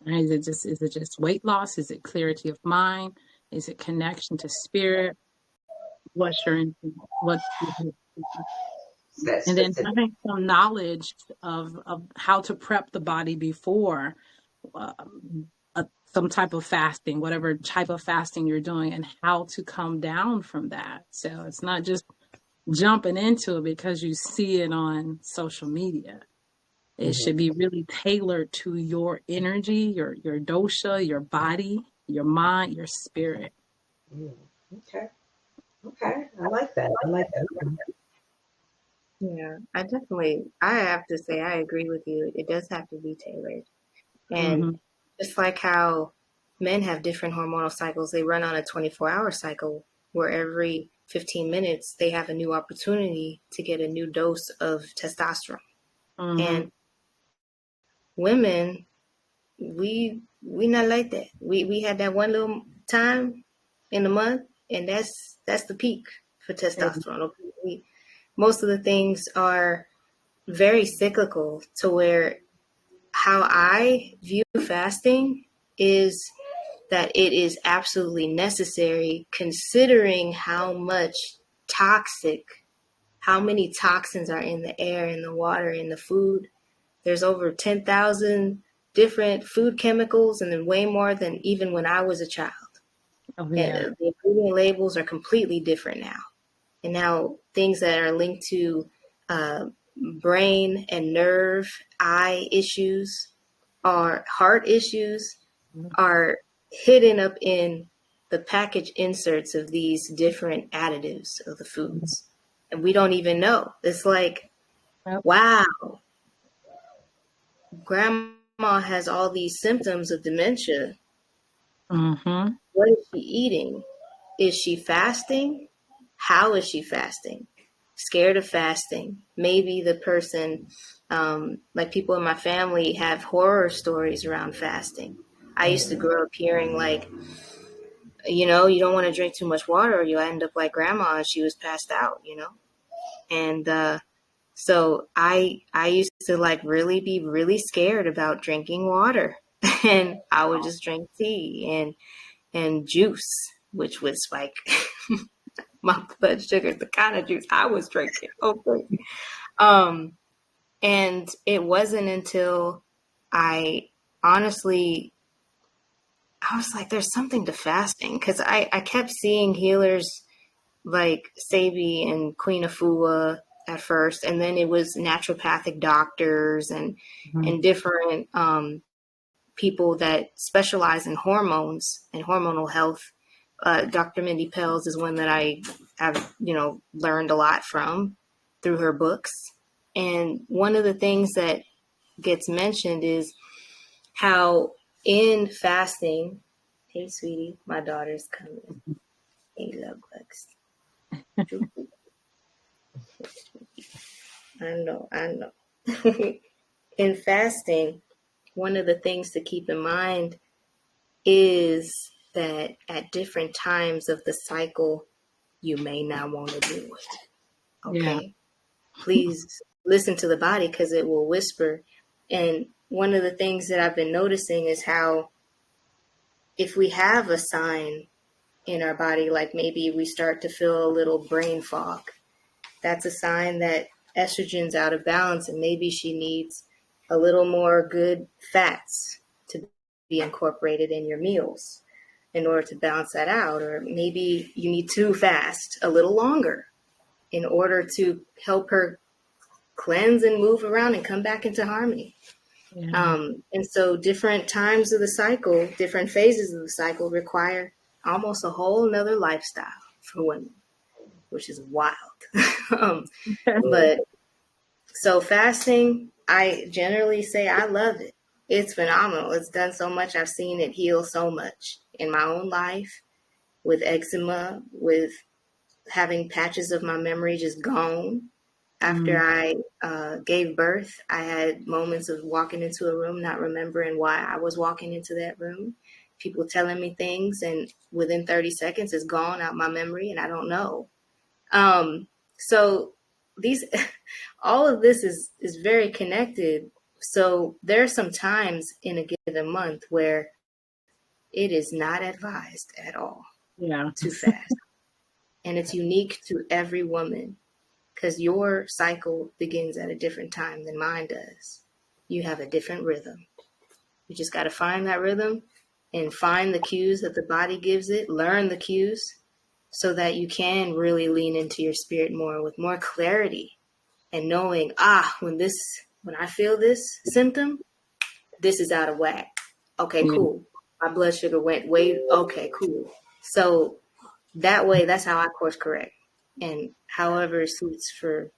Is it just weight loss? Is it clarity of mind? Is it connection to spirit? What's your intent? And then having some knowledge of how to prep the body before some type of fasting, whatever type of fasting you're doing, and how to come down from that. So it's not just jumping into it because you see it on social media. It should be really tailored to your energy, your dosha, your body, your mind, your spirit. Okay. Okay. I like that. I like that. Yeah, I have to say, I agree with you. It does have to be tailored. And Mm-hmm. just like how men have different hormonal cycles, they run on a 24-hour cycle where every 15 minutes they have a new opportunity to get a new dose of testosterone. Mm-hmm. And women, we not like that. We had that one little time in the month, and that's the peak for testosterone. Most of the things are very cyclical, to where how I view fasting is that it is absolutely necessary, considering how many toxins are in the air, in the water, in the food. There's over 10,000 different food chemicals, and then way more than even when I was a child. Oh, And yeah. the ingredient labels are completely different now. And now things that are linked to brain and nerve, eye issues, or heart issues are hidden up in the package inserts of these different additives of the foods. And we don't even know. It's like, Yep. wow, grandma has all these symptoms of dementia. Mm-hmm. What is she eating? Is she fasting? How is she fasting? Scared of fasting. Maybe the person, like people in my family, have horror stories around fasting. I used to grow up hearing like, you don't want to drink too much water or you'll end up like grandma and she was passed out, And so I used to like really be really scared about drinking water. And I would just drink tea and juice, which would spike my blood sugar, the kind of juice I was drinking. Okay. Um, and it wasn't until I honestly, I was like, there's something to fasting, because I kept seeing healers like Sabi and Queen Afua at first, and then it was naturopathic doctors Mm-hmm. and different people that specialize in hormones and hormonal health. Dr. Mindy Pels is one that I have, learned a lot from through her books. And one of the things that gets mentioned is how in fasting, hey, sweetie, my daughter's coming. Hey, love bugs. I know. In fasting, one of the things to keep in mind is that at different times of the cycle, you may not want to do it. Yeah. Okay? Please listen to the body, because it will whisper. And one of the things that I've been noticing is how if we have a sign in our body, like maybe we start to feel a little brain fog, that's a sign that estrogen's out of balance, and maybe she needs a little more good fats to be incorporated in your meals in order to balance that out. Or maybe you need to fast a little longer in order to help her cleanse and move around and come back into harmony. Yeah. And so different times of the cycle, different phases of the cycle require almost a whole nother lifestyle for women, which is wild. But so fasting, I generally say I love it. It's phenomenal. It's done so much. I've seen it heal so much in my own life, with eczema, with having patches of my memory just gone. After I gave birth, I had moments of walking into a room, not remembering why I was walking into that room. People telling me things, and within 30 seconds, it's gone out my memory, and I don't know. So these, all of this is very connected. So there are some times in a given month where it is not advised at all Yeah. to fast. And it's unique to every woman, because your cycle begins at a different time than mine does. You have a different rhythm. You just got to find that rhythm and find the cues that the body gives it, learn the cues, so that you can really lean into your spirit more with more clarity and knowing, when I feel this symptom, this is out of whack. Okay, Yeah. cool. My blood sugar went way, okay, cool. So that way, that's how I course correct. And however it suits for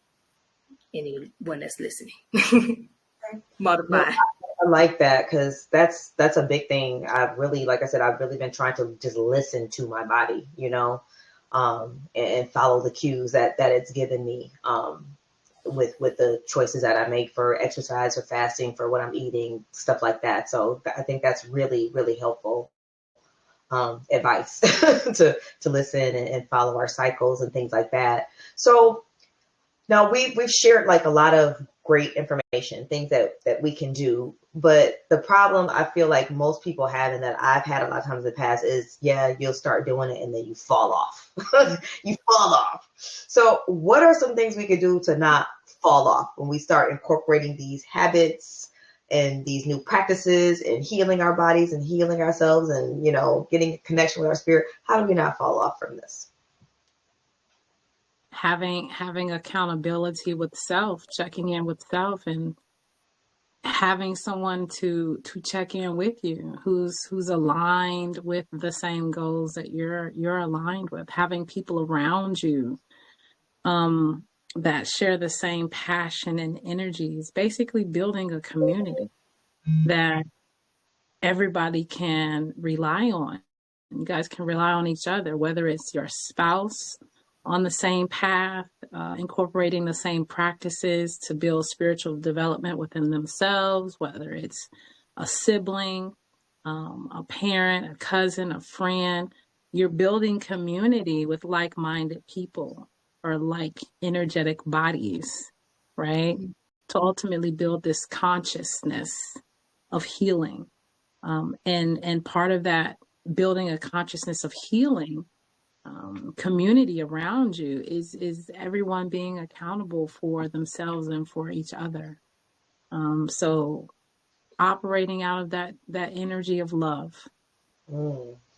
anyone that's listening. No, Modify. I like that because that's a big thing. I've really, like I said, I've really been trying to just listen to my body, and follow the cues that it's given me, with the choices that I make for exercise or fasting, for what I'm eating, stuff like that. So I think that's really, really helpful, advice to listen and follow our cycles and things like that. So now we've shared like a lot of great information, things that we can do. But the problem I feel like most people have, and that I've had a lot of times in the past, is you'll start doing it and then you fall off. You fall off. So what are some things we could do to not fall off when we start incorporating these habits and these new practices and healing our bodies and healing ourselves and, getting a connection with our spirit? How do we not fall off from this? Having accountability with self, checking in with self, and having someone to check in with you who's aligned with the same goals that you're aligned with, having people around you that share the same passion and energies, basically building a community that everybody can rely on. You guys can rely on each other, whether it's your spouse on the same path, incorporating the same practices to build spiritual development within themselves, whether it's a sibling, a parent, a cousin, a friend. You're building community with like-minded people or like energetic bodies, right? To ultimately build this consciousness of healing. And part of that, building a consciousness of healing, community around you, is everyone being accountable for themselves and for each other. So operating out of that energy of love.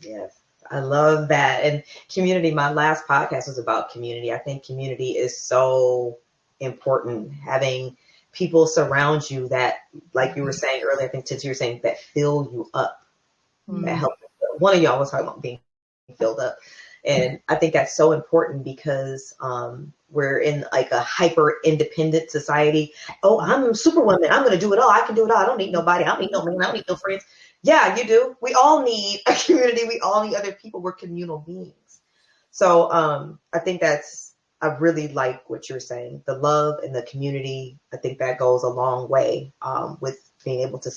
Yes, I love that. And community, my last podcast was about community. I think community is so important. Having people surround you that, like you were saying earlier, I think Titi, you were saying, that fill you up, that help. One of y'all was talking about being filled up. And I think that's so important because we're in like a hyper independent society. Oh, I'm Superwoman. I'm going to do it all. I can do it all. I don't need nobody. I don't need no man. I don't need no friends. Yeah, you do. We all need a community. We all need other people. We're communal beings. So I think I really like what you're saying. The love and the community, I think that goes a long way with being able to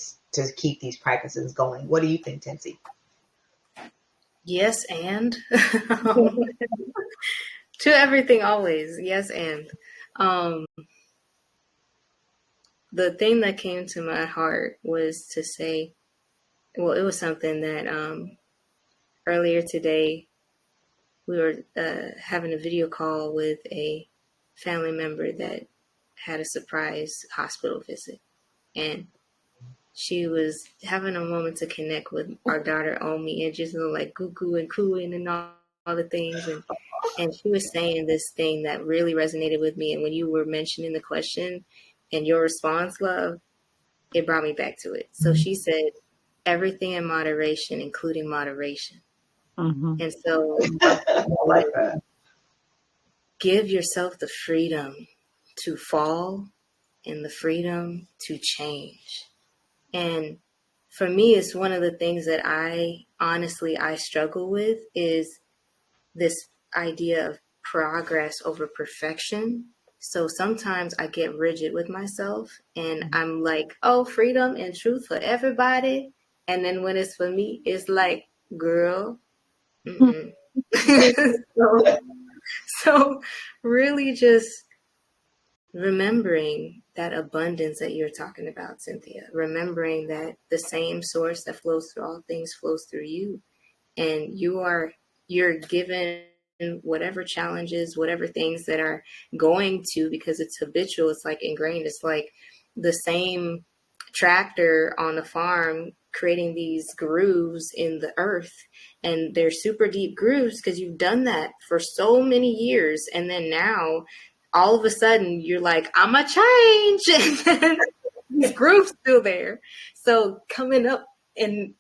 keep these practices going. What do you think, Tenci? Yes, and to everything always. Yes, and the thing that came to my heart was to say, well, it was something that earlier today we were having a video call with a family member that had a surprise hospital visit, and she was having a moment to connect with our daughter Omi and just like goo and cooing and all the things, and she was saying this thing that really resonated with me. And when you were mentioning the question and your response, love, it brought me back to it. So she said, everything in moderation, including moderation. Mm-hmm. And so I like that. give yourself the freedom to fall and the freedom to change. And for me, it's one of the things that I struggle with is this idea of progress over perfection. So sometimes I get rigid with myself and I'm like, oh, freedom and truth for everybody. And then when it's for me, it's like, girl. so really just remembering that abundance that you're talking about, Cynthia, remembering that the same source that flows through all things flows through you. And you're given whatever challenges, whatever things that are going to, because it's habitual, it's like ingrained, it's like the same tractor on the farm creating these grooves in the earth, and they're super deep grooves because you've done that for so many years, and then now all of a sudden you're like, I'm a change, and then these grooves still there. So coming up and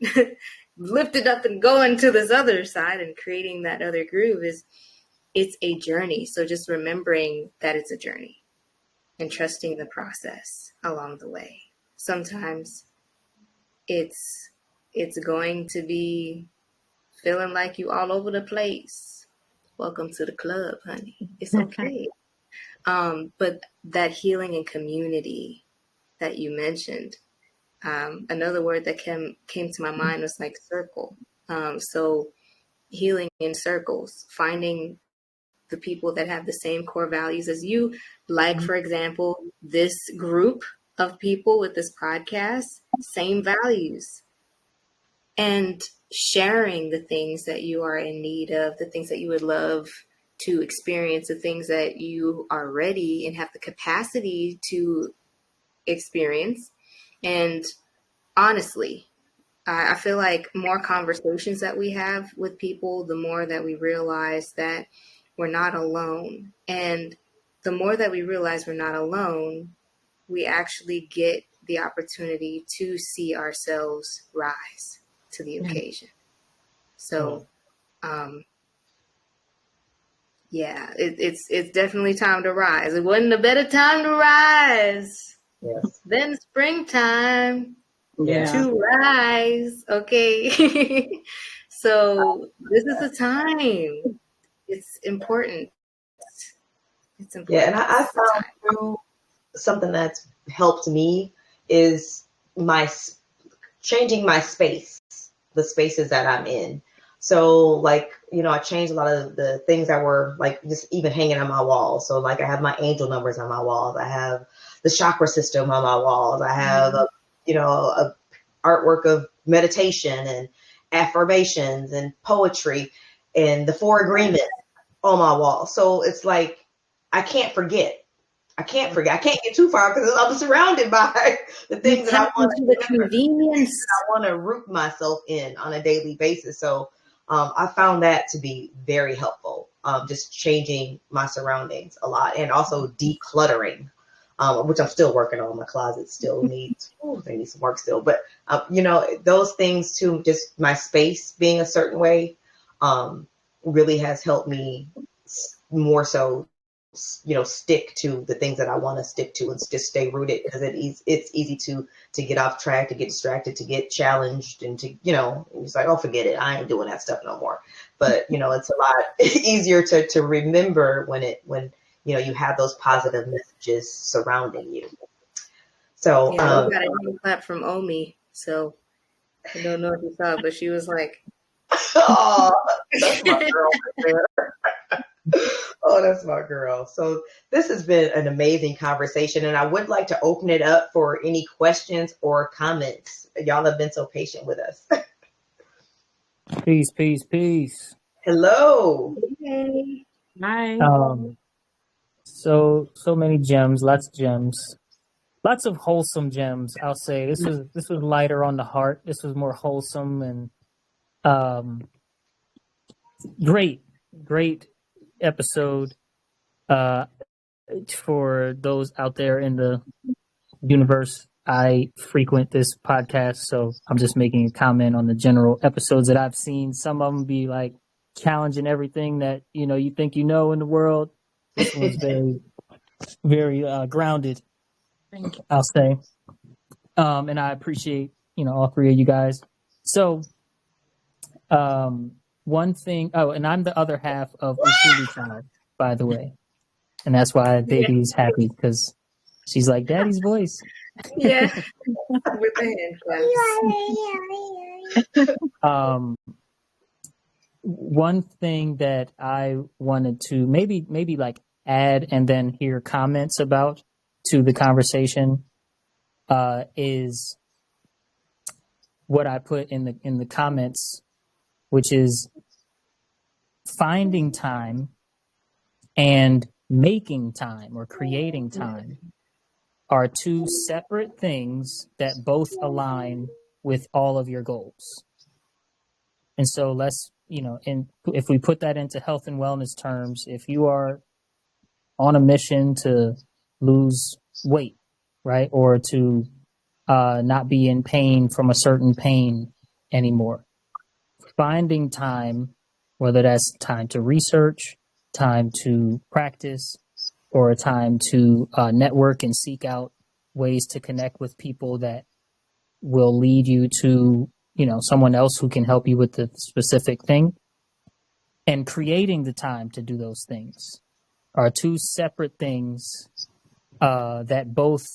lifted up and going to this other side and creating that other groove it's a journey. So just remembering that it's a journey and trusting the process along the way. Sometimes it's going to be feeling like you all over the place. Welcome to the club, honey. It's okay. But that healing and community that you mentioned, another word that came to my mind was like circle. So healing in circles, finding the people that have the same core values as you. Like, for example, this group of people with this podcast, same values. And sharing the things that you are in need of, the things that you would love to experience, the things that you are ready and have the capacity to experience. And honestly, I feel like more conversations that we have with people, the more that we realize that we're not alone. And the more that we realize we're not alone, we actually get the opportunity to see ourselves rise to the occasion. So, it's definitely time to rise. It wasn't a better time to rise than springtime to rise. Okay. So this is the time. It's important. It's important. Yeah, and I found through something that's helped me is changing my space, the spaces that I'm in. So like, I changed a lot of the things that were like just even hanging on my walls. So like I have my angel numbers on my walls. I have the chakra system on my walls. I have a artwork of meditation and affirmations and poetry and the 4 agreements on my wall. So it's like, I can't forget. I can't get too far because I'm surrounded by the things that I want to root myself in on a daily basis. So I found that to be very helpful. Just changing my surroundings a lot and also decluttering, which I'm still working on. My closet still needs some work still. But, those things too, just my space being a certain way really has helped me more so stick to the things that I want to stick to and just stay rooted, because it's easy to get off track, to get distracted, to get challenged, and to, it's like, oh, forget it. I ain't doing that stuff no more. But, it's a lot easier to remember when you have those positive messages surrounding you. So, we got a hand clap from Omi. So I don't know if you saw it, but she was like, oh, that's my girl right there. Oh, that's my girl. So this has been an amazing conversation, and I would like to open it up for any questions or comments. Y'all have been so patient with us. Peace. Hello. hey. Hi. So many gems, lots of gems, lots of wholesome gems. I'll say this was lighter on the heart. This was more wholesome and great episode. For those out there in the universe, I frequent this podcast, so I'm just making a comment on the general episodes that I've seen. Some of them be like challenging everything that you think in the world. This one's very, very grounded, I'll say. And I appreciate all 3 of you guys. So, one thing. Oh, and I'm the other half of Ufulu Child, by the way, and that's why baby's happy, because she's like daddy's voice. Yeah, with the hand claps. One thing that I wanted to maybe like add and then hear comments about to the conversation is what I put in the comments, which is finding time and making time or creating time are two separate things that both align with all of your goals. And so let's, if we put that into health and wellness terms, if you are on a mission to lose weight, right, or to not be in pain from a certain pain anymore, finding time, whether that's time to research, time to practice, or a time to network and seek out ways to connect with people that will lead you to, someone else who can help you with the specific thing, and creating the time to do those things are two separate things that both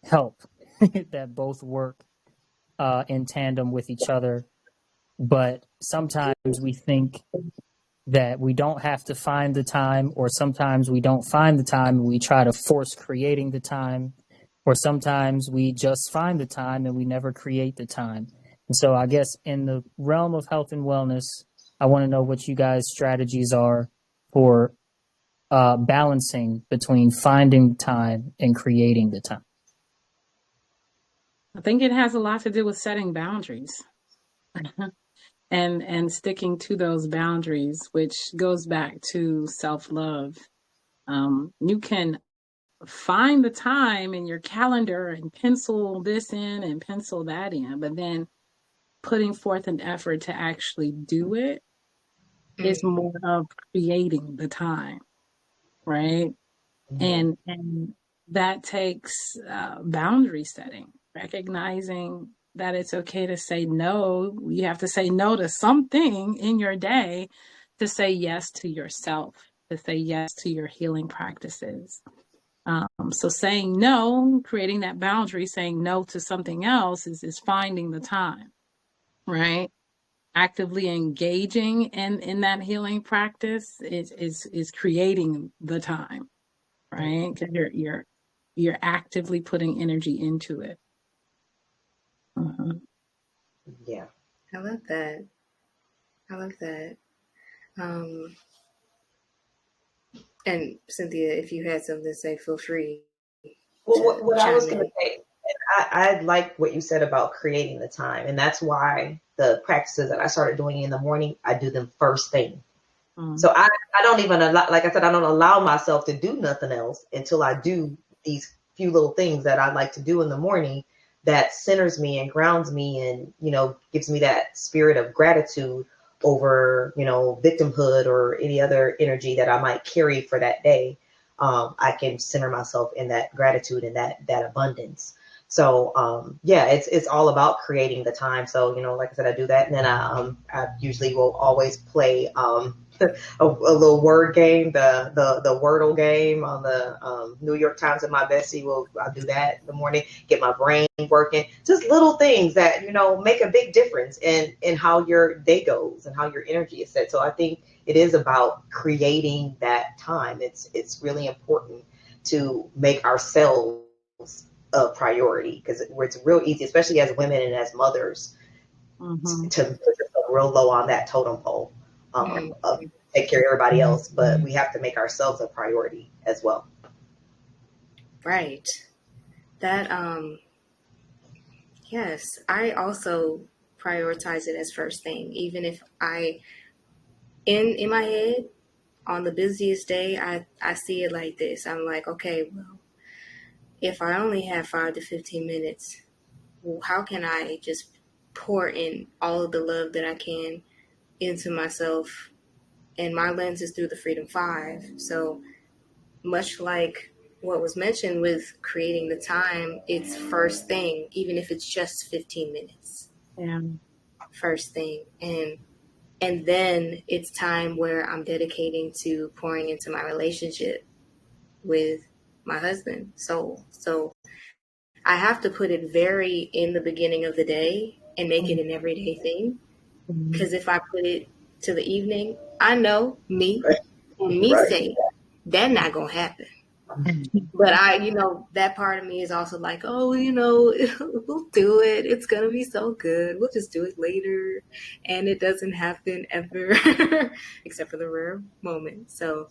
help, that both work in tandem with each other. But sometimes we think that we don't have to find the time, or sometimes we don't find the time and we try to force creating the time, or sometimes we just find the time and we never create the time. And so I guess in the realm of health and wellness, I want to know what you guys' strategies are for balancing between finding time and creating the time. I think it has a lot to do with setting boundaries and sticking to those boundaries, which goes back to self-love. You can find the time in your calendar and pencil this in and pencil that in, but then putting forth an effort to actually do it is more of creating the time, right? And that takes boundary setting, recognizing that it's okay to say no. You have to say no to something in your day to say yes to yourself, to say yes to your healing practices. So saying no, creating that boundary, saying no to something else is finding the time, right? Actively engaging in that healing practice is creating the time, right? Because you're actively putting energy into it. Yeah. I love that. And Cynthia, if you had something to say, feel free. Well, what I was going to say, I like what you said about creating the time. And that's why the practices that I started doing in the morning, I do them first thing. So I don't even allow, like I said, I don't allow myself to do nothing else until I do these few little things that I like to do in the morning that centers me and grounds me and, gives me that spirit of gratitude over, victimhood or any other energy that I might carry for that day. I can center myself in that gratitude and that abundance. So, it's all about creating the time. So, like I said, I do that. And then I usually will always play a little word game, the Wordle game on the New York Times and my bestie. I'll do that in the morning, get my brain working. Just little things that, make a big difference in how your day goes and how your energy is set. So I think it is about creating that time. It's really important to make ourselves a priority because it's real easy, especially as women and as mothers, to put yourself real low on that totem pole. Take care of everybody else, but we have to make ourselves a priority as well. Right. That yes, I also prioritize it as first thing, even if I in my head on the busiest day, I see it like this. I'm like, okay, well, if I only have 5 to 15 minutes, well, how can I just pour in all of the love that I can into myself? And my lens is through the Freedom 5. So much like what was mentioned with creating the time, it's first thing, even if it's just 15 minutes. Yeah. First thing. And then it's time where I'm dedicating to pouring into my relationship with my husband. So I have to put it very in the beginning of the day and make it an everyday thing. Because if I put it to the evening, I know me say that's not going to happen. But that part of me is also like, oh, we'll do it. It's going to be so good. We'll just do it later. And it doesn't happen ever, except for the rare moment. So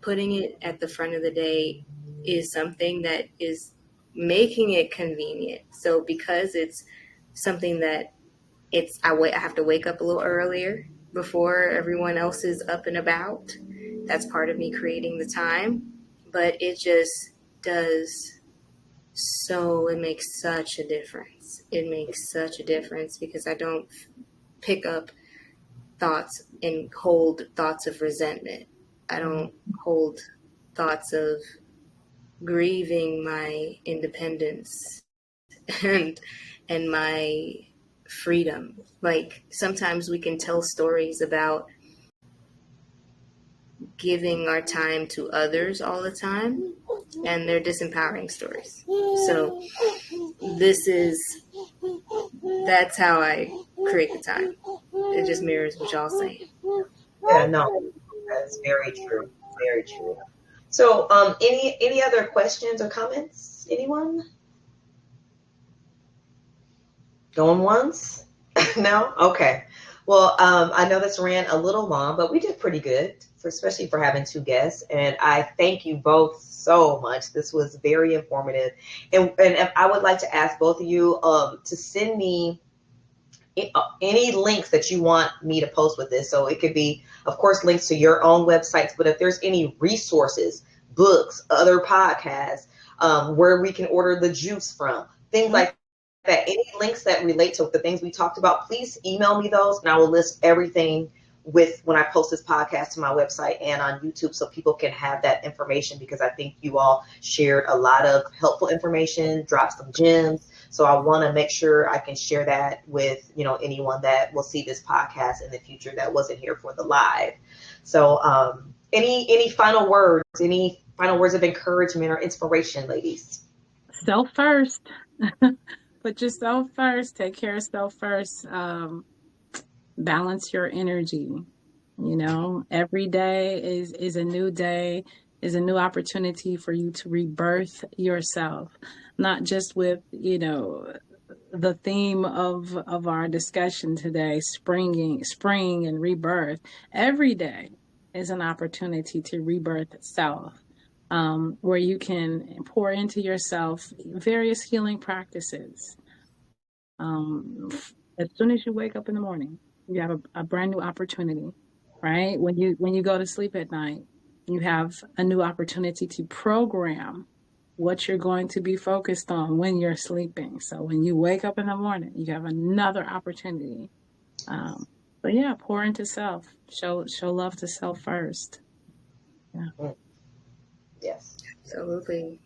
putting it at the front of the day is something that is making it convenient. So because it's something that I have to wake up a little earlier before everyone else is up and about. That's part of me creating the time, but it just does it makes such a difference. It makes such a difference because I don't pick up thoughts and hold thoughts of resentment. I don't hold thoughts of grieving my independence and my freedom. Like sometimes we can tell stories about giving our time to others all the time, and they're disempowering stories. So that's how I create the time. It just mirrors what y'all saying. Yeah, no, that's very true. Very true. So, any other questions or comments? Anyone? Going once? No? Okay. Well, I know this ran a little long, but we did pretty good, especially for having two guests. And I thank you both so much. This was very informative. And I would like to ask both of you to send me any links that you want me to post with this. So it could be, of course, links to your own websites, but if there's any resources, books, other podcasts, where we can order the juice from, things like that, any links that relate to the things we talked about, please email me those and I will list everything when I post this podcast to my website and on YouTube so people can have that information, because I think you all shared a lot of helpful information, dropped some gems. So I want to make sure I can share that with, anyone that will see this podcast in the future that wasn't here for the live. So any final words of encouragement or inspiration, ladies? Self first. Put yourself first. Take care of self first. Balance your energy. Every day is a new day, is a new opportunity for you to rebirth yourself. Not just with, the theme of our discussion today, spring and rebirth. Every day is an opportunity to rebirth self, where you can pour into yourself various healing practices. As soon as you wake up in the morning, you have a brand new opportunity, right? When you go to sleep at night, you have a new opportunity to program what you're going to be focused on when you're sleeping. So when you wake up in the morning, you have another opportunity. But yeah, pour into self. Show love to self first. Yeah. Yes. Absolutely.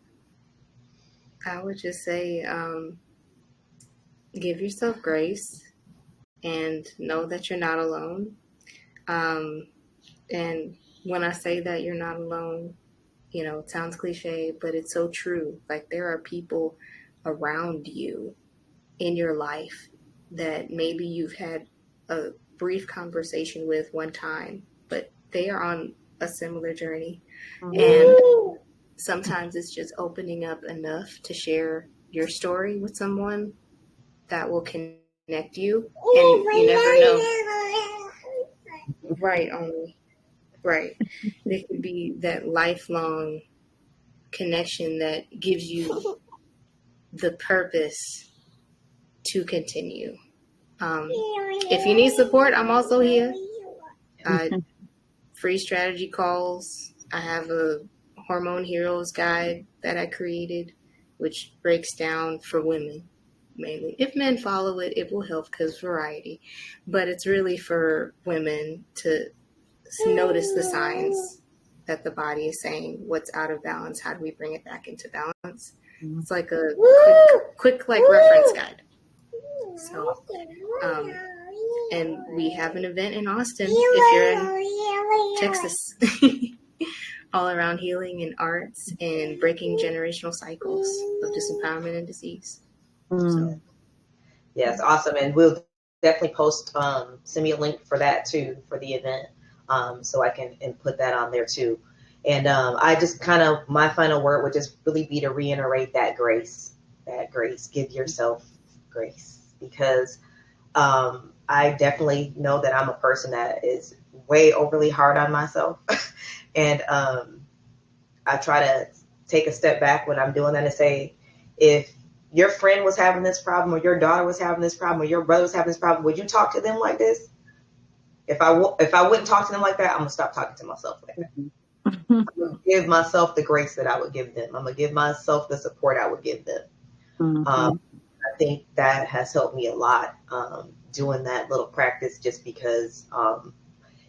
I would just say, give yourself grace and know that you're not alone. And when I say that you're not alone, it sounds cliche, but it's so true. Like there are people around you in your life that maybe you've had a brief conversation with one time, but they are on a similar journey. And sometimes it's just opening up enough to share your story with someone that will connect you, and you never know. Right, only. Right. It could be that lifelong connection that gives you the purpose to continue. If you need support, I'm also here. Free strategy calls. I have a Hormone Heroes guide that I created, which breaks down for women mainly. If men follow it, it will help because variety. But it's really for women to notice the signs that the body is saying what's out of balance. How do we bring it back into balance? It's like a quick like reference guide. So, and we have an event in Austin if you're in Texas, all around healing and arts and breaking generational cycles of disempowerment and disease. So. Yes, awesome. And we'll definitely post, send me a link for that too, for the event. So I can put that on there too. And I just my final word would just really be to reiterate that grace, give yourself grace, because I definitely know that I'm a person that is way overly hard on myself. And I try to take a step back when I'm doing that and say, if your friend was having this problem, or your daughter was having this problem, or your brother was having this problem, would you talk to them like this? If I wouldn't talk to them like that, I'm gonna stop talking to myself like that. I'm gonna give myself the grace that I would give them. I'm gonna give myself the support I would give them. I think that has helped me a lot, doing that little practice, just because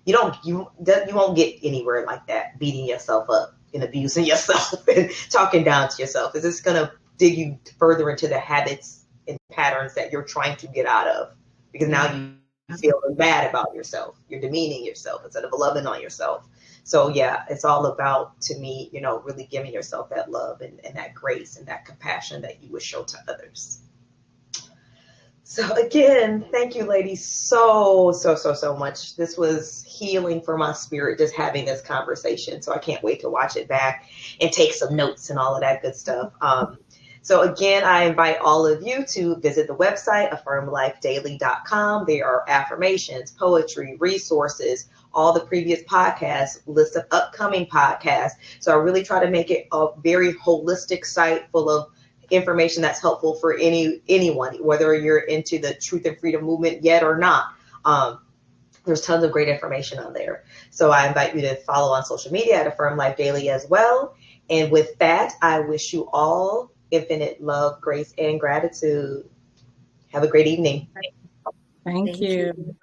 you won't get anywhere like that, beating yourself up and abusing yourself and talking down to yourself. It's just gonna dig you further into the habits and patterns that you're trying to get out of, because now you feel bad about yourself. You're demeaning yourself instead of loving on yourself. So yeah, it's all about, to me, really giving yourself that love and that grace and that compassion that you would show to others. So again, thank you, ladies, so much. This was healing for my spirit, just having this conversation. So I can't wait to watch it back and take some notes and all of that good stuff. So again, I invite all of you to visit the website, affirmlifedaily.com. There are affirmations, poetry, resources, all the previous podcasts, list of upcoming podcasts. So I really try to make it a very holistic site full of information that's helpful for anyone, whether you're into the truth and freedom movement yet or not. There's tons of great information on there. So I invite you to follow on social media at Affirm Life Daily as well. And with that, I wish you all infinite love, grace, and gratitude. Have a great evening. Thank you.